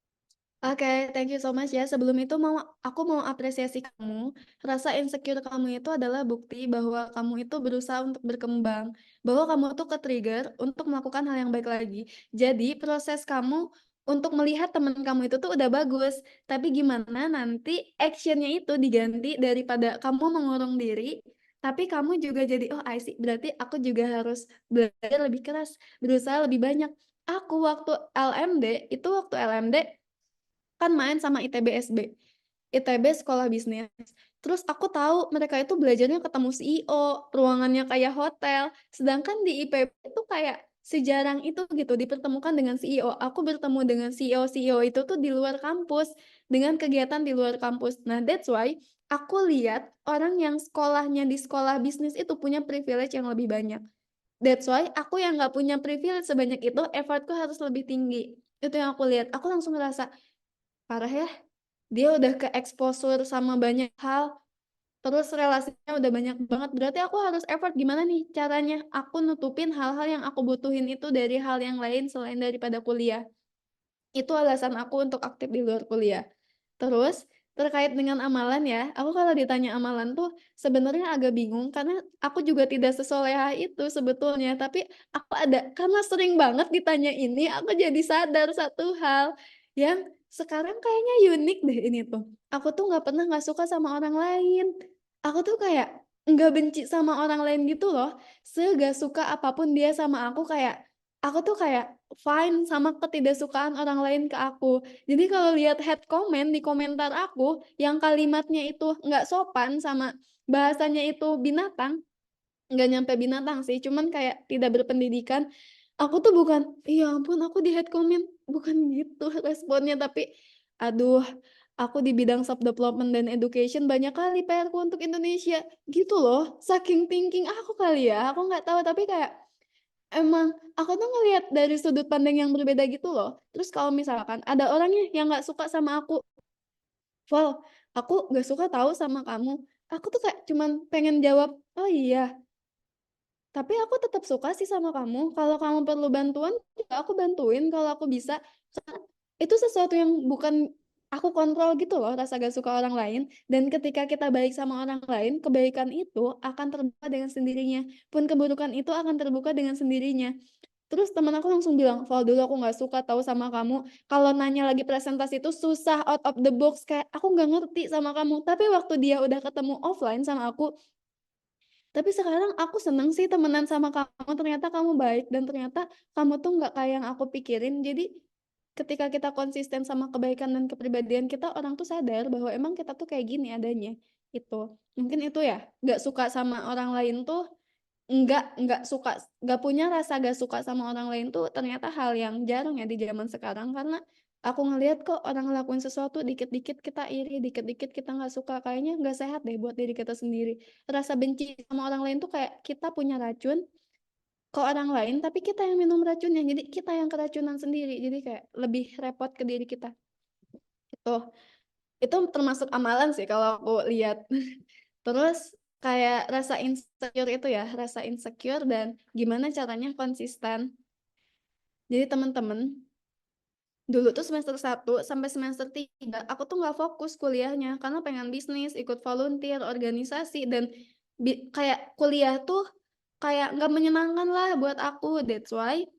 Oke, thank you so much ya. Sebelum itu aku mau apresiasi kamu. Rasa insecure kamu itu adalah bukti bahwa kamu itu berusaha untuk berkembang, bahwa kamu tuh ke-trigger untuk melakukan hal yang baik lagi. Jadi proses kamu untuk melihat teman kamu itu tuh udah bagus, tapi gimana nanti action-nya itu diganti daripada kamu mengurung diri, tapi kamu juga jadi, "Oh, I see, berarti aku juga harus belajar lebih keras, berusaha lebih banyak." Aku waktu LMD kan main sama ITB SB. ITB Sekolah Bisnis. Terus aku tahu mereka itu belajarnya ketemu CEO, ruangannya kayak hotel. Sedangkan di IPB itu kayak sejarang itu gitu dipertemukan dengan CEO. Aku bertemu dengan CEO-CEO itu tuh di luar kampus dengan kegiatan di luar kampus. Nah, that's why aku lihat orang yang sekolahnya di sekolah bisnis itu punya privilege yang lebih banyak. That's why aku yang nggak punya privilege sebanyak itu, effortku harus lebih tinggi. Itu yang aku lihat. Aku langsung ngerasa, parah ya, dia udah ke-exposure sama banyak hal, terus relasinya udah banyak banget, berarti aku harus effort gimana nih caranya aku nutupin hal-hal yang aku butuhin itu dari hal yang lain selain daripada kuliah. Itu alasan aku untuk aktif di luar kuliah. Terus, terkait dengan amalan ya, aku kalau ditanya amalan tuh sebenarnya agak bingung karena aku juga tidak sesoleha itu sebetulnya, tapi karena sering banget ditanya ini, aku jadi sadar satu hal, yang sekarang kayaknya unik deh ini tuh. Aku tuh nggak pernah nggak suka sama orang lain. Aku tuh kayak nggak benci sama orang lain gitu loh. Segak suka apapun dia sama aku kayak aku tuh kayak fine sama ketidaksukaan orang lain ke aku. Jadi kalau lihat head comment di komentar aku yang kalimatnya itu nggak sopan sama bahasanya itu binatang, nggak nyampe binatang sih, cuman kayak tidak berpendidikan. Aku tuh bukan, "Ya ampun aku di hate comment," bukan gitu responnya, tapi aduh, aku di bidang self development dan education banyak kali PR-ku untuk Indonesia, gitu loh. Saking thinking aku kali ya, aku nggak tahu, tapi kayak emang aku tuh ngelihat dari sudut pandang yang berbeda gitu loh. Terus kalau misalkan ada orangnya yang nggak suka sama aku, "Val, aku nggak suka tahu sama kamu." Aku tuh kayak cuman pengen jawab, "Oh iya, tapi aku tetap suka sih sama kamu. Kalau kamu perlu bantuan, juga aku bantuin kalau aku bisa." Karena itu sesuatu yang bukan aku kontrol gitu loh, rasa gak suka orang lain. Dan ketika kita baik sama orang lain, kebaikan itu akan terbuka dengan sendirinya. Pun keburukan itu akan terbuka dengan sendirinya. Terus teman aku langsung bilang, "Val, dulu aku nggak suka tahu sama kamu. Kalau nanya lagi presentasi itu susah, out of the box, kayak aku nggak ngerti sama kamu." Tapi waktu dia udah ketemu offline sama aku, tapi sekarang aku seneng sih temenan sama kamu, ternyata kamu baik dan ternyata kamu tuh nggak kayak yang aku pikirin. Jadi ketika kita konsisten sama kebaikan dan kepribadian kita, orang tuh sadar bahwa emang kita tuh kayak gini adanya. Itu. Mungkin itu ya, nggak suka sama orang lain tuh nggak suka, nggak punya rasa nggak suka sama orang lain tuh ternyata hal yang jarang ya di zaman sekarang, karena aku ngelihat kok orang ngelakuin sesuatu dikit-dikit kita iri, dikit-dikit kita nggak suka, kayaknya nggak sehat deh buat diri kita sendiri. Rasa benci sama orang lain tuh kayak kita punya racun ke orang lain, tapi kita yang minum racunnya, jadi kita yang keracunan sendiri, jadi kayak lebih repot ke diri kita. Itu termasuk amalan sih kalau aku lihat. Terus kayak rasa insecure itu ya, rasa insecure dan gimana caranya konsisten. Jadi teman-teman, dulu tuh semester 1 sampai semester 3 aku tuh nggak fokus kuliahnya karena pengen bisnis, ikut volunteer, organisasi, dan kayak kuliah tuh kayak nggak menyenangkan lah buat aku. That's why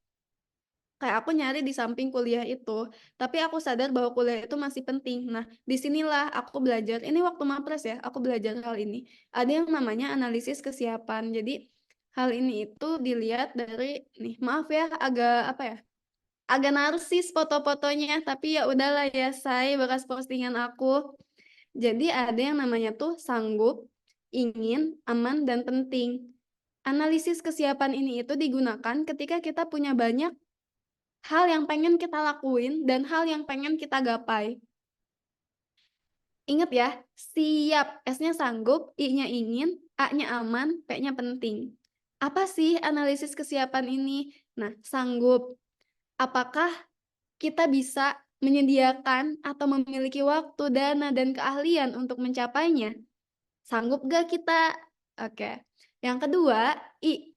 kayak aku nyari di samping kuliah itu, tapi aku sadar bahwa kuliah itu masih penting. Nah, disinilah aku belajar, ini waktu mapres ya, aku belajar hal ini. Ada yang namanya analisis kesiapan. Jadi, hal ini itu dilihat dari, nih maaf ya, agak apa ya, agak narsis foto-fotonya, tapi ya udahlah ya, say, bekas postingan aku. Jadi ada yang namanya tuh sanggup, ingin, aman, dan penting. Analisis kesiapan ini itu digunakan ketika kita punya banyak hal yang pengen kita lakuin dan hal yang pengen kita gapai. Ingat ya, siap. S-nya sanggup, I-nya ingin, A-nya aman, P-nya penting. Apa sih analisis kesiapan ini? Nah, sanggup. Apakah kita bisa menyediakan atau memiliki waktu, dana, dan keahlian untuk mencapainya? Sanggup gak kita? Oke. Yang kedua,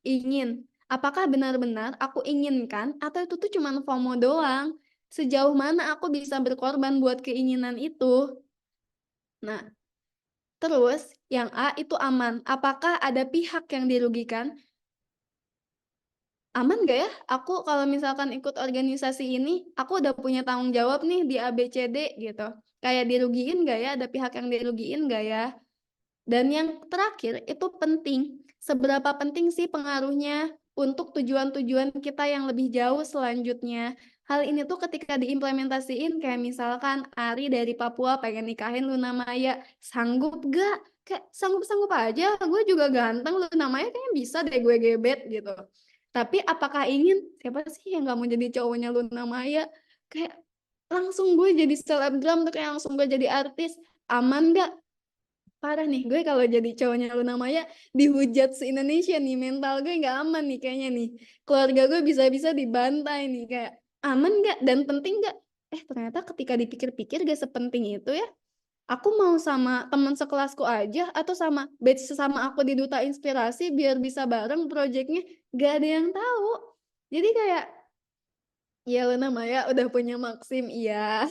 ingin. Apakah benar-benar aku inginkan atau itu tuh cuma FOMO doang? Sejauh mana aku bisa berkorban buat keinginan itu? Nah, terus yang A itu aman. Apakah ada pihak yang dirugikan? Aman gak ya? Aku kalau misalkan ikut organisasi ini, aku udah punya tanggung jawab nih di ABCD gitu. Kayak dirugiin gak ya? Ada pihak yang dirugiin gak ya? Dan yang terakhir itu penting. Seberapa penting sih pengaruhnya untuk tujuan-tujuan kita yang lebih jauh selanjutnya? Hal ini tuh ketika diimplementasiin, kayak misalkan Ari dari Papua pengen nikahin Luna Maya, sanggup gak? Kayak sanggup-sanggup aja, gue juga ganteng, Luna Maya kayaknya bisa deh gue gebet gitu. Tapi apakah ingin? Siapa sih yang gak mau jadi cowoknya Luna Maya? Kayak langsung gue jadi selebgram tuh, kayak langsung gue jadi artis. Aman gak? Parah nih, gue kalau jadi cowoknya Luna Maya dihujat se-Indonesia nih, mental gue nggak aman nih kayaknya nih. Keluarga gue bisa-bisa dibantai nih, kayak aman nggak dan penting nggak? Ternyata ketika dipikir-pikir gak sepenting itu ya. Aku mau sama teman sekelasku aja atau sama batch sesama aku di Duta Inspirasi biar bisa bareng projectnya, gak ada yang tahu. Jadi kayak, ya Luna Maya udah punya Maxim, iya.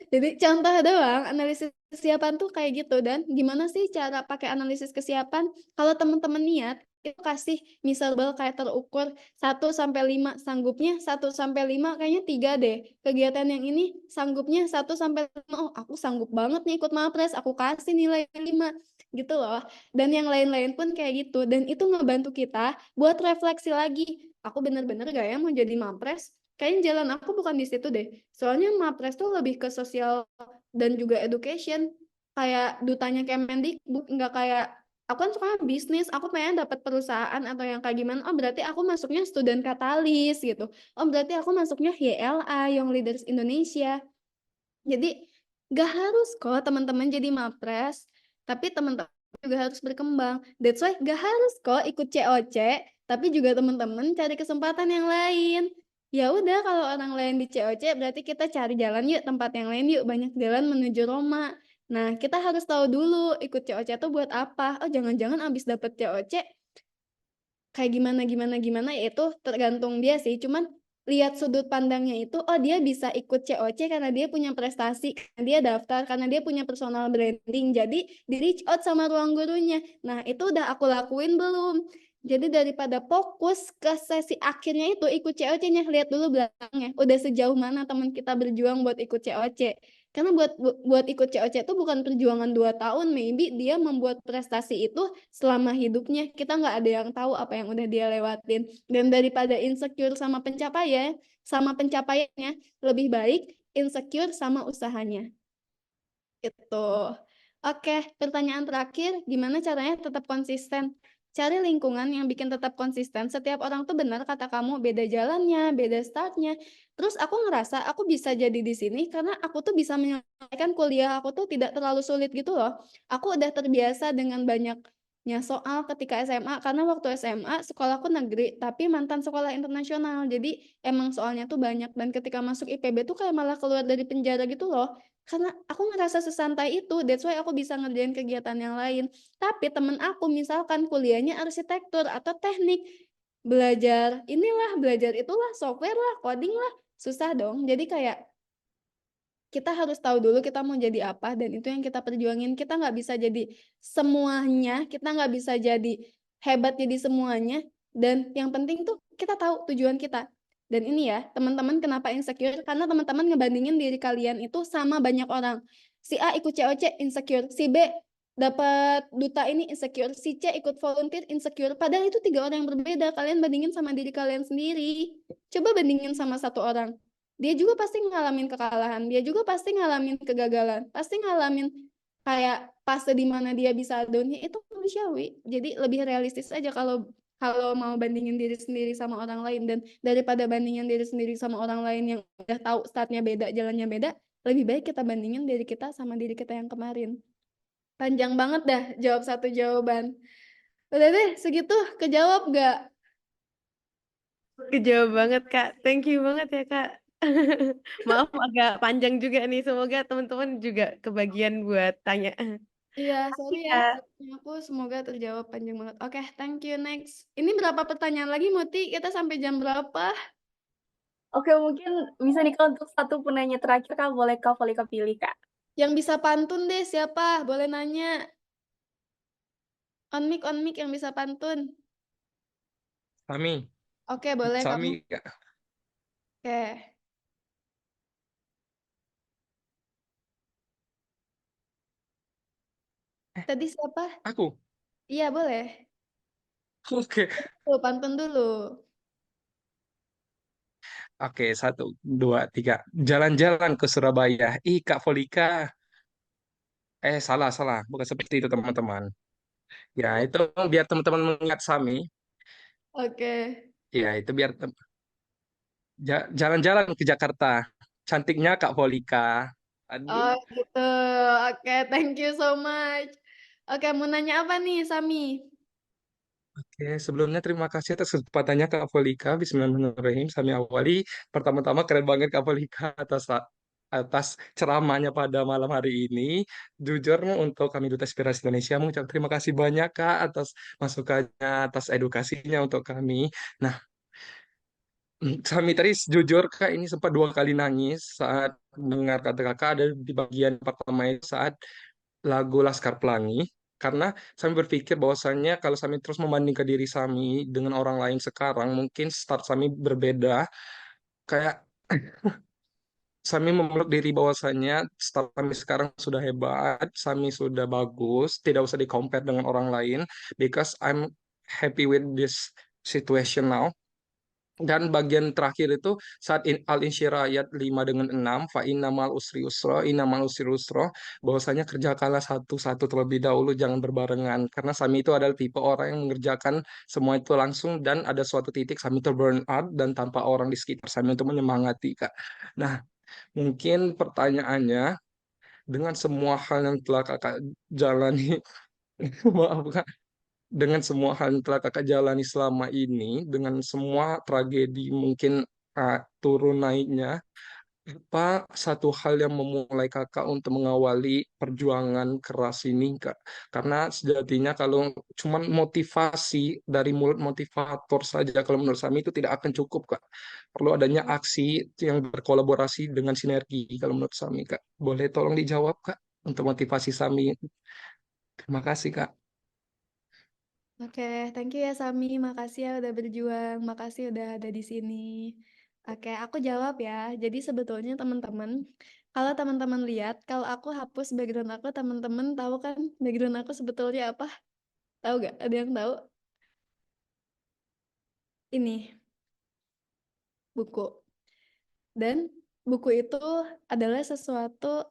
Jadi contoh doang, analisis kesiapan tuh kayak gitu. Dan gimana sih cara pakai analisis kesiapan? Kalau teman-teman niat, itu kasih miserable kayak terukur 1 sampai 5 sanggupnya 1 sampai 5 kayaknya 3 deh. Kegiatan yang ini sanggupnya 1 sampai 5. Oh, aku sanggup banget nih ikut Mapres, aku kasih nilai 5 gitu loh. Dan yang lain-lain pun kayak gitu dan itu ngebantu kita buat refleksi lagi. Aku bener-bener gak ya mau jadi Mapres? Kayaknya jalan aku bukan di situ deh. Soalnya Mapres tuh lebih ke sosial dan juga education. Kayak dutanya Kemendikbud, nggak kayak aku kan suka bisnis, aku pengen dapat perusahaan atau yang kayak gimana. Oh, berarti aku masuknya student katalis gitu. Oh, berarti aku masuknya YLA, Young Leaders Indonesia. Jadi gak harus kok teman-teman jadi Mapres, tapi teman-teman juga harus berkembang. That's why gak harus kok ikut COC, tapi juga teman-teman cari kesempatan yang lain. Ya udah kalau orang lain di COC berarti kita cari jalan yuk tempat yang lain yuk, banyak jalan menuju Roma. Nah, kita harus tahu dulu ikut COC itu buat apa. Oh, jangan-jangan abis dapet COC kayak gimana ya itu tergantung dia sih. Cuman lihat sudut pandangnya itu, oh dia bisa ikut COC karena dia punya prestasi, karena dia daftar, karena dia punya personal branding. Jadi di reach out sama ruang gurunya. Nah, itu udah aku lakuin belum? Jadi daripada fokus ke sesi akhirnya itu ikut COC-nya, lihat dulu belakangnya. Udah sejauh mana teman kita berjuang buat ikut COC. Karena buat ikut COC itu bukan perjuangan 2 tahun, maybe dia membuat prestasi itu selama hidupnya. Kita nggak ada yang tahu apa yang udah dia lewatin. Dan daripada insecure sama pencapaiannya, lebih baik insecure sama usahanya. Gitu. Oke, pertanyaan terakhir, gimana caranya tetap konsisten? Cari lingkungan yang bikin tetap konsisten. Setiap orang tuh benar kata kamu, beda jalannya, beda startnya. Terus aku ngerasa aku bisa jadi di sini karena aku tuh bisa menyelesaikan kuliah aku tuh tidak terlalu sulit gitu loh. Aku udah terbiasa dengan banyaknya soal ketika SMA karena waktu SMA sekolahku negeri tapi mantan sekolah internasional. Jadi emang soalnya tuh banyak dan ketika masuk IPB tuh kayak malah keluar dari penjara gitu loh. Karena aku ngerasa sesantai itu, that's why aku bisa ngerjain kegiatan yang lain. Tapi temen aku misalkan kuliahnya arsitektur atau teknik, belajar inilah, belajar itulah, software lah, coding lah, susah dong. Jadi kayak kita harus tahu dulu kita mau jadi apa dan itu yang kita perjuangin. Kita nggak bisa jadi semuanya, kita nggak bisa jadi hebat jadi semuanya. Dan yang penting tuh kita tahu tujuan kita. Dan ini ya, teman-teman kenapa insecure? Karena teman-teman ngebandingin diri kalian itu sama banyak orang. Si A ikut COC insecure, si B dapat duta ini insecure, si C ikut volunteer insecure. Padahal itu 3 orang yang berbeda. Kalian bandingin sama diri kalian sendiri. Coba bandingin sama 1 orang. Dia juga pasti ngalamin kekalahan, dia juga pasti ngalamin kegagalan, pasti ngalamin kayak fase di mana dia bisa down-nya itu manusiawi. Jadi lebih realistis aja kalau mau bandingin diri sendiri sama orang lain dan daripada bandingin diri sendiri sama orang lain yang udah tahu startnya beda, jalannya beda, lebih baik kita bandingin diri kita sama diri kita yang kemarin. Panjang banget dah jawab 1 jawaban. Udah deh, segitu kejawab gak? Kejawab banget, Kak. Thank you banget ya, Kak. Maaf agak panjang juga nih. Semoga teman-teman juga kebagian buat tanya. Iya, sorry ya. Aku semoga terjawab panjang banget. Oke, thank you. Next. Ini berapa pertanyaan lagi, Muti? Kita sampai jam berapa? Oke, mungkin bisa nih Kak, untuk 1 penanya terakhir Kak, boleh Kak Volika pilih Kak. Yang bisa pantun deh, siapa? Boleh nanya. On mic yang bisa pantun. Sami. Oke, boleh kamu. Sami, Kak. Oke. Tadi siapa? Aku. Iya, boleh. Oke. Tuh, pantun dulu. Oke, 1, 2, 3. Jalan-jalan ke Surabaya. Ih, Kak Volika. Salah. Bukan seperti itu, teman-teman. Ya, itu biar teman-teman mengingat Sami. Oke. Ya, itu biar jalan-jalan ke Jakarta. Cantiknya Kak Volika. Aduh. Oh, gitu. Oke, thank you so much. Oke, mau nanya apa nih, Sami? Oke, sebelumnya terima kasih atas kesempatannya Kak Volika. Bismillahirrahmanirrahim. Sami awali. Pertama-tama keren banget Kak Volika atas ceramahnya pada malam hari ini. Jujur untuk kami Duta Inspirasi Indonesia mengucapkan terima kasih banyak Kak atas masukannya, atas edukasinya untuk kami. Nah, Sami tadi jujur Kak ini sempat 2 kali nangis saat mendengar kata Kakak ada di bagian pertama itu saat lagu Laskar Pelangi. Karena Sami berpikir bahwasannya kalau Sami terus membandingkan diri Sami dengan orang lain sekarang, mungkin start Sami berbeda. Kayak Sami memeluk diri bahwasannya start Sami sekarang sudah hebat, Sami sudah bagus, tidak usah di-compare dengan orang lain, because I'm happy with this situation now. Dan bagian terakhir itu saat Al-Insyirah ayat 5 dengan 6, fa innamal usri usra, innamal usri usra, bahwasanya kerjakanlah satu-satu terlebih dahulu, jangan berbarengan. Karena Sami itu adalah tipe orang yang mengerjakan semua itu langsung dan ada suatu titik Sami itu burn out dan tanpa orang di sekitar Sami untuk menyemangati, Kak. Nah, mungkin pertanyaannya, dengan semua hal yang telah Kakak jalani, maaf Kak, dengan semua hal yang telah Kakak jalani selama ini, dengan semua tragedi mungkin turun naiknya, apa satu hal yang memulai Kakak untuk mengawali perjuangan keras ini, Kak? Karena sejatinya kalau cuman motivasi dari mulut motivator saja, kalau menurut Sami itu tidak akan cukup, Kak. Perlu adanya aksi yang berkolaborasi dengan sinergi, kalau menurut Sami, Kak. Boleh tolong dijawab, Kak, untuk motivasi Sami. Terima kasih, Kak. Oke, thank you ya Sami. Makasih ya udah berjuang. Makasih udah ada di sini. Oke, aku jawab ya. Jadi sebetulnya teman-teman, kalau teman-teman lihat, kalau aku hapus background aku, teman-teman tahu kan background aku sebetulnya apa? Tahu gak? Ada yang tahu? Ini, buku. Dan buku itu adalah sesuatu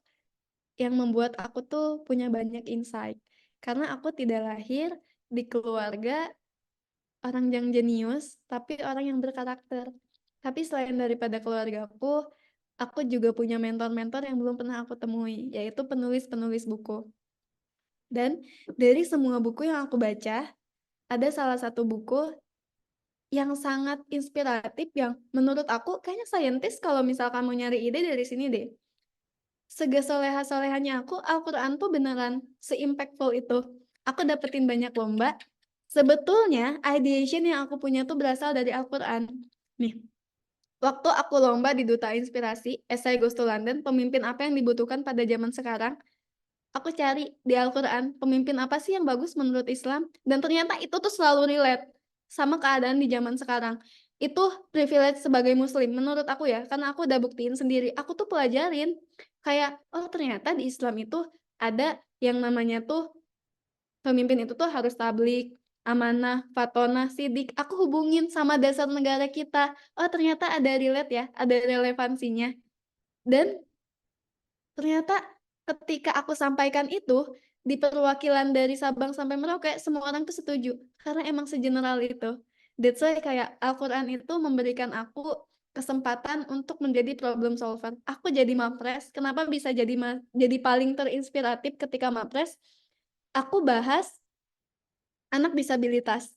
yang membuat aku tuh punya banyak insight. Karena aku tidak lahir di keluarga orang yang jenius, tapi orang yang berkarakter. Tapi selain daripada keluargaku, aku juga punya mentor-mentor yang belum pernah aku temui, yaitu penulis-penulis buku. Dan dari semua buku yang aku baca, ada salah satu buku yang sangat inspiratif yang menurut aku kayaknya saintis kalau misal kamu nyari ide dari sini deh. Segesoleha-solehannya aku, Al-Quran tuh beneran se-impactful itu. Aku dapetin banyak lomba. Sebetulnya ideation yang aku punya tuh berasal dari Al-Quran. Nih, waktu aku lomba di Duta Inspirasi, Essay Goes to London, pemimpin apa yang dibutuhkan pada zaman sekarang, aku cari di Al-Quran, pemimpin apa sih yang bagus menurut Islam, dan ternyata itu tuh selalu relate sama keadaan di zaman sekarang. Itu privilege sebagai muslim, menurut aku ya, karena aku udah buktiin sendiri, aku tuh pelajarin, kayak, oh ternyata di Islam itu ada yang namanya tuh, pemimpin itu tuh harus tabligh, amanah, fatonah, sidik. Aku hubungin sama dasar negara kita. Oh ternyata ada relate ya, ada relevansinya. Dan ternyata ketika aku sampaikan itu, di perwakilan dari Sabang sampai Merauke, semua orang tuh setuju. Karena emang segeneral itu. That's why kayak Al-Quran itu memberikan aku kesempatan untuk menjadi problem solver. Aku jadi mapres. Kenapa bisa jadi paling terinspiratif ketika mapres? Aku bahas anak disabilitas.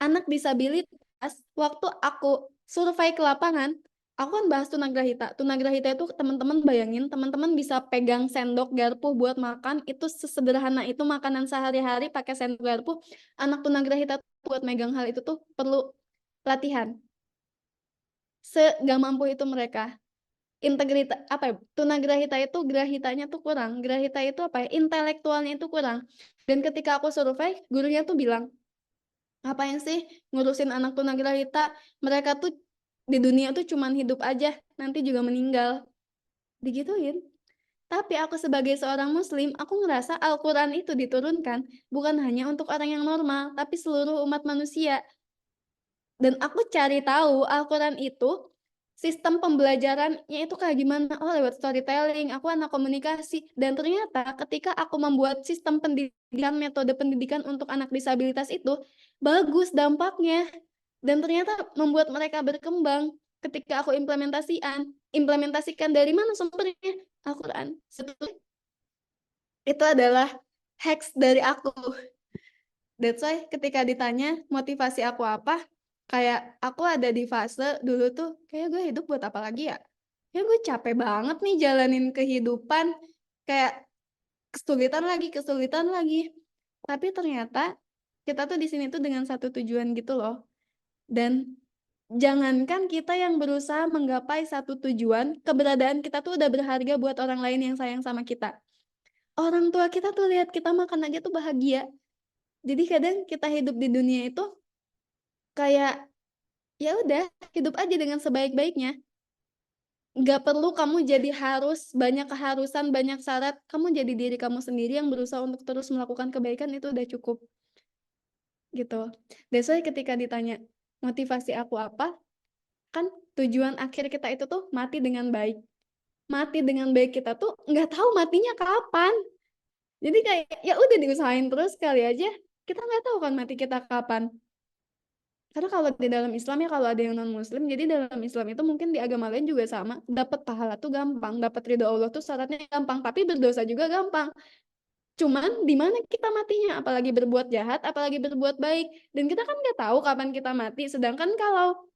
Anak disabilitas, waktu aku survei ke lapangan, aku kan bahas tunagrahita. Tunagrahita itu teman-teman bayangin, teman-teman bisa pegang sendok garpu buat makan, itu sesederhana itu makanan sehari-hari pakai sendok garpu. Anak tunagrahita buat megang hal itu tuh perlu latihan. Segak mampu itu mereka. Integritas apa ya? Tunagrahita itu grahitanya tuh kurang. Grahita itu apa ya? Intelektualnya itu kurang. Dan ketika aku survei, gurunya tuh bilang, ngapain sih ngurusin anak tunagrahita? Mereka tuh di dunia tuh cuman hidup aja, nanti juga meninggal. Digituin. Tapi aku sebagai seorang muslim, aku ngerasa Al-Quran itu diturunkan bukan hanya untuk orang yang normal, tapi seluruh umat manusia. Dan aku cari tahu Al-Quran itu sistem pembelajarannya itu kayak gimana. Oh, lewat storytelling, aku anak komunikasi. Dan ternyata ketika aku membuat sistem pendidikan, metode pendidikan untuk anak disabilitas itu, bagus dampaknya. Dan ternyata membuat mereka berkembang. Ketika aku implementasikan dari mana sumbernya? Al-Quran. Sebetulnya itu adalah hacks dari aku. That's why ketika ditanya motivasi aku apa, kayak aku ada di fase dulu tuh, kayak gue hidup buat apa lagi ya? Ya gue capek banget nih jalanin kehidupan, kayak kesulitan lagi. Tapi ternyata kita tuh di sini tuh dengan satu tujuan gitu loh. Dan jangankan kita yang berusaha menggapai satu tujuan, keberadaan kita tuh udah berharga buat orang lain yang sayang sama kita. orang tua kita tuh lihat kita makan aja tuh bahagia. Jadi kadang kita hidup di dunia itu kayak ya udah hidup aja dengan sebaik-baiknya. Nggak perlu kamu jadi harus banyak keharusan, banyak syarat. Kamu jadi diri kamu sendiri yang berusaha untuk terus melakukan kebaikan itu udah cukup gitu. That's why ketika ditanya motivasi aku apa, kan tujuan akhir kita itu tuh mati dengan baik. Mati dengan baik kita tuh nggak tahu matinya kapan. Jadi kayak ya udah diusahain terus kali aja. Kita nggak tahu kan mati kita kapan. Karena kalau di dalam Islam ya kalau ada yang non Muslim, jadi dalam Islam itu mungkin di agama lain juga sama. Dapat pahala tuh gampang, dapat ridho Allah tuh syaratnya gampang, tapi berdosa juga gampang. Cuman di mana kita matinya, apalagi berbuat jahat, apalagi berbuat baik, dan kita kan nggak tahu kapan kita mati. Sedangkan kalau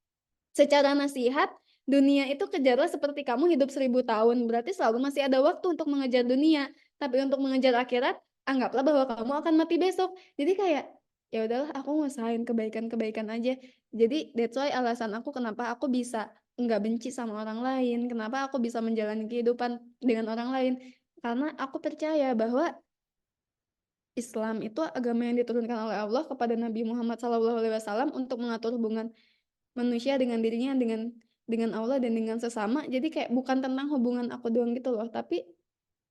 secara nasihat, dunia itu kejarlah seperti kamu hidup 1000 tahun. Berarti selalu masih ada waktu untuk mengejar dunia. Tapi untuk mengejar akhirat, anggaplah bahwa kamu akan mati besok. Jadi kayak, ya udahlah aku ngusahain kebaikan-kebaikan aja. Jadi that's why alasan aku kenapa aku bisa nggak benci sama orang lain. Kenapa aku bisa menjalani kehidupan dengan orang lain. Karena aku percaya bahwa Islam itu agama yang diturunkan oleh Allah kepada Nabi Muhammad SAW untuk mengatur hubungan manusia dengan dirinya, dengan Allah dan dengan sesama. Jadi kayak bukan tentang hubungan aku doang gitu loh, tapi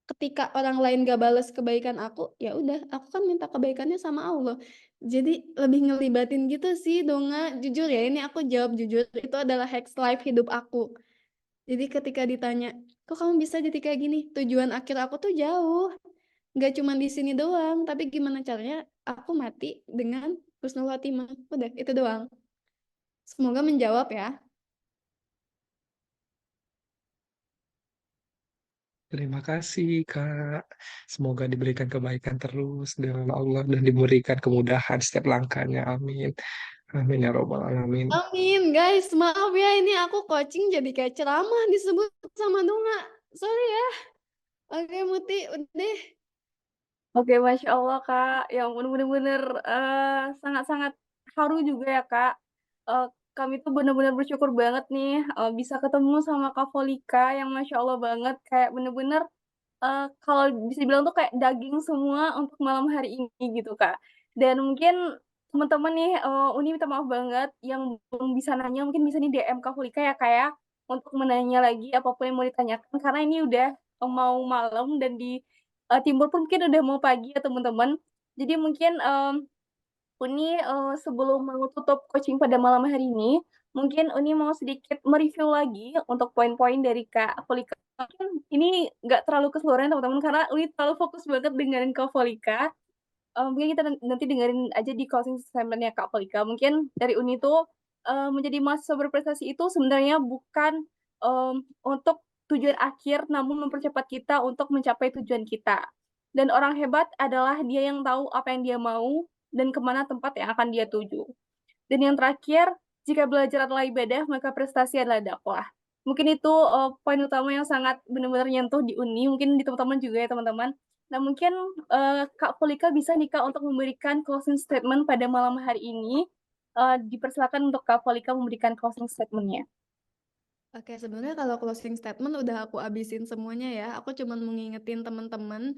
ketika orang lain gak balas kebaikan aku, ya udah aku kan minta kebaikannya sama Allah. Jadi lebih ngelibatin gitu sih Donga. Jujur ya, ini aku jawab jujur, itu adalah hacks life hidup aku. Jadi ketika ditanya, kok kamu bisa jadi kayak gini? Tujuan akhir aku tuh jauh. Gak cuma di sini doang, tapi gimana caranya aku mati dengan husnul khotimah. Udah, itu doang. Semoga menjawab ya. Terima kasih, Kak. Semoga diberikan kebaikan terus dengan Allah dan diberikan kemudahan setiap langkahnya. Amin. Amin ya Robbal Alamin. Amin, guys. Maaf ya, ini aku coaching jadi kayak ceramah disebut sama Donga. Sorry ya. Oke, Muti, udah. Oke, Masya Allah, Kak. Ya ampun, bener-bener sangat-sangat haru juga ya, Kak. Eh, Kami tuh bener-bener bersyukur banget nih bisa ketemu sama Kak Volika yang Masya Allah banget. Kayak bener-bener kalau bisa bilang tuh kayak daging semua untuk malam hari ini gitu, Kak. Dan mungkin teman-teman nih, Uni minta maaf banget yang belum bisa nanya, mungkin bisa nih DM Kak Volika ya, Kak ya, untuk menanya lagi apapun yang mau ditanyakan, karena ini udah mau malam dan di Timur pun mungkin udah mau pagi ya teman-teman. Jadi mungkin Uni sebelum mau tutup coaching pada malam hari ini, mungkin Uni mau sedikit mereview lagi untuk poin-poin dari Kak Volika. Mungkin ini nggak terlalu keseluruhan teman-teman karena Uni terlalu fokus banget dengerin Kak Volika. Mungkin kita nanti dengerin aja di closing statement-nya Kak Volika. Mungkin dari Uni tuh menjadi mahasiswa berprestasi itu sebenarnya bukan untuk tujuan akhir, namun mempercepat kita untuk mencapai tujuan kita. Dan orang hebat adalah dia yang tahu apa yang dia mau dan kemana tempat yang akan dia tuju. Dan yang terakhir, jika belajar adalah ibadah, maka prestasi adalah dakwah. Mungkin itu poin utama yang sangat benar-benar nyentuh di Uni, mungkin di teman-teman juga ya teman-teman. Nah mungkin Kak Volika bisa nih Kak untuk memberikan closing statement pada malam hari ini. Dipersilakan untuk Kak Volika memberikan closing statement-nya. Oke, sebenarnya kalau closing statement udah aku abisin semuanya ya. Aku cuma mau ngingetin teman-teman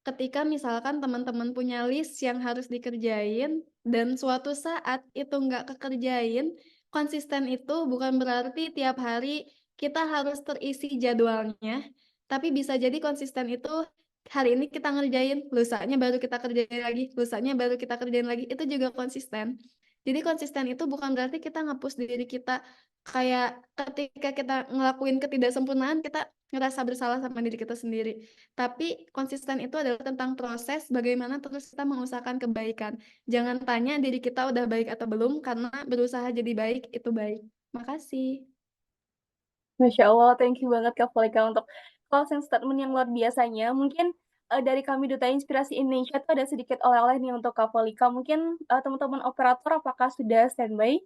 ketika misalkan teman-teman punya list yang harus dikerjain dan suatu saat itu nggak kekerjain, konsisten itu bukan berarti tiap hari kita harus terisi jadwalnya, tapi bisa jadi konsisten itu hari ini kita ngerjain, lusanya baru kita kerjain lagi, lusanya baru kita kerjain lagi, itu juga konsisten. Jadi konsisten itu bukan berarti kita ngapus diri kita, kayak ketika kita ngelakuin ketidaksempurnaan, kita ngerasa bersalah sama diri kita sendiri. Tapi konsisten itu adalah tentang proses bagaimana terus kita mengusahakan kebaikan. Jangan tanya diri kita udah baik atau belum, karena berusaha jadi baik itu baik. Makasih. Masya Allah, thank you banget Kak Volika untuk closing statement yang luar biasanya. Mungkin dari kami Duta Inspirasi Indonesia itu ada sedikit oleh-oleh nih untuk Kak Volika. Mungkin teman-teman operator apakah sudah standby?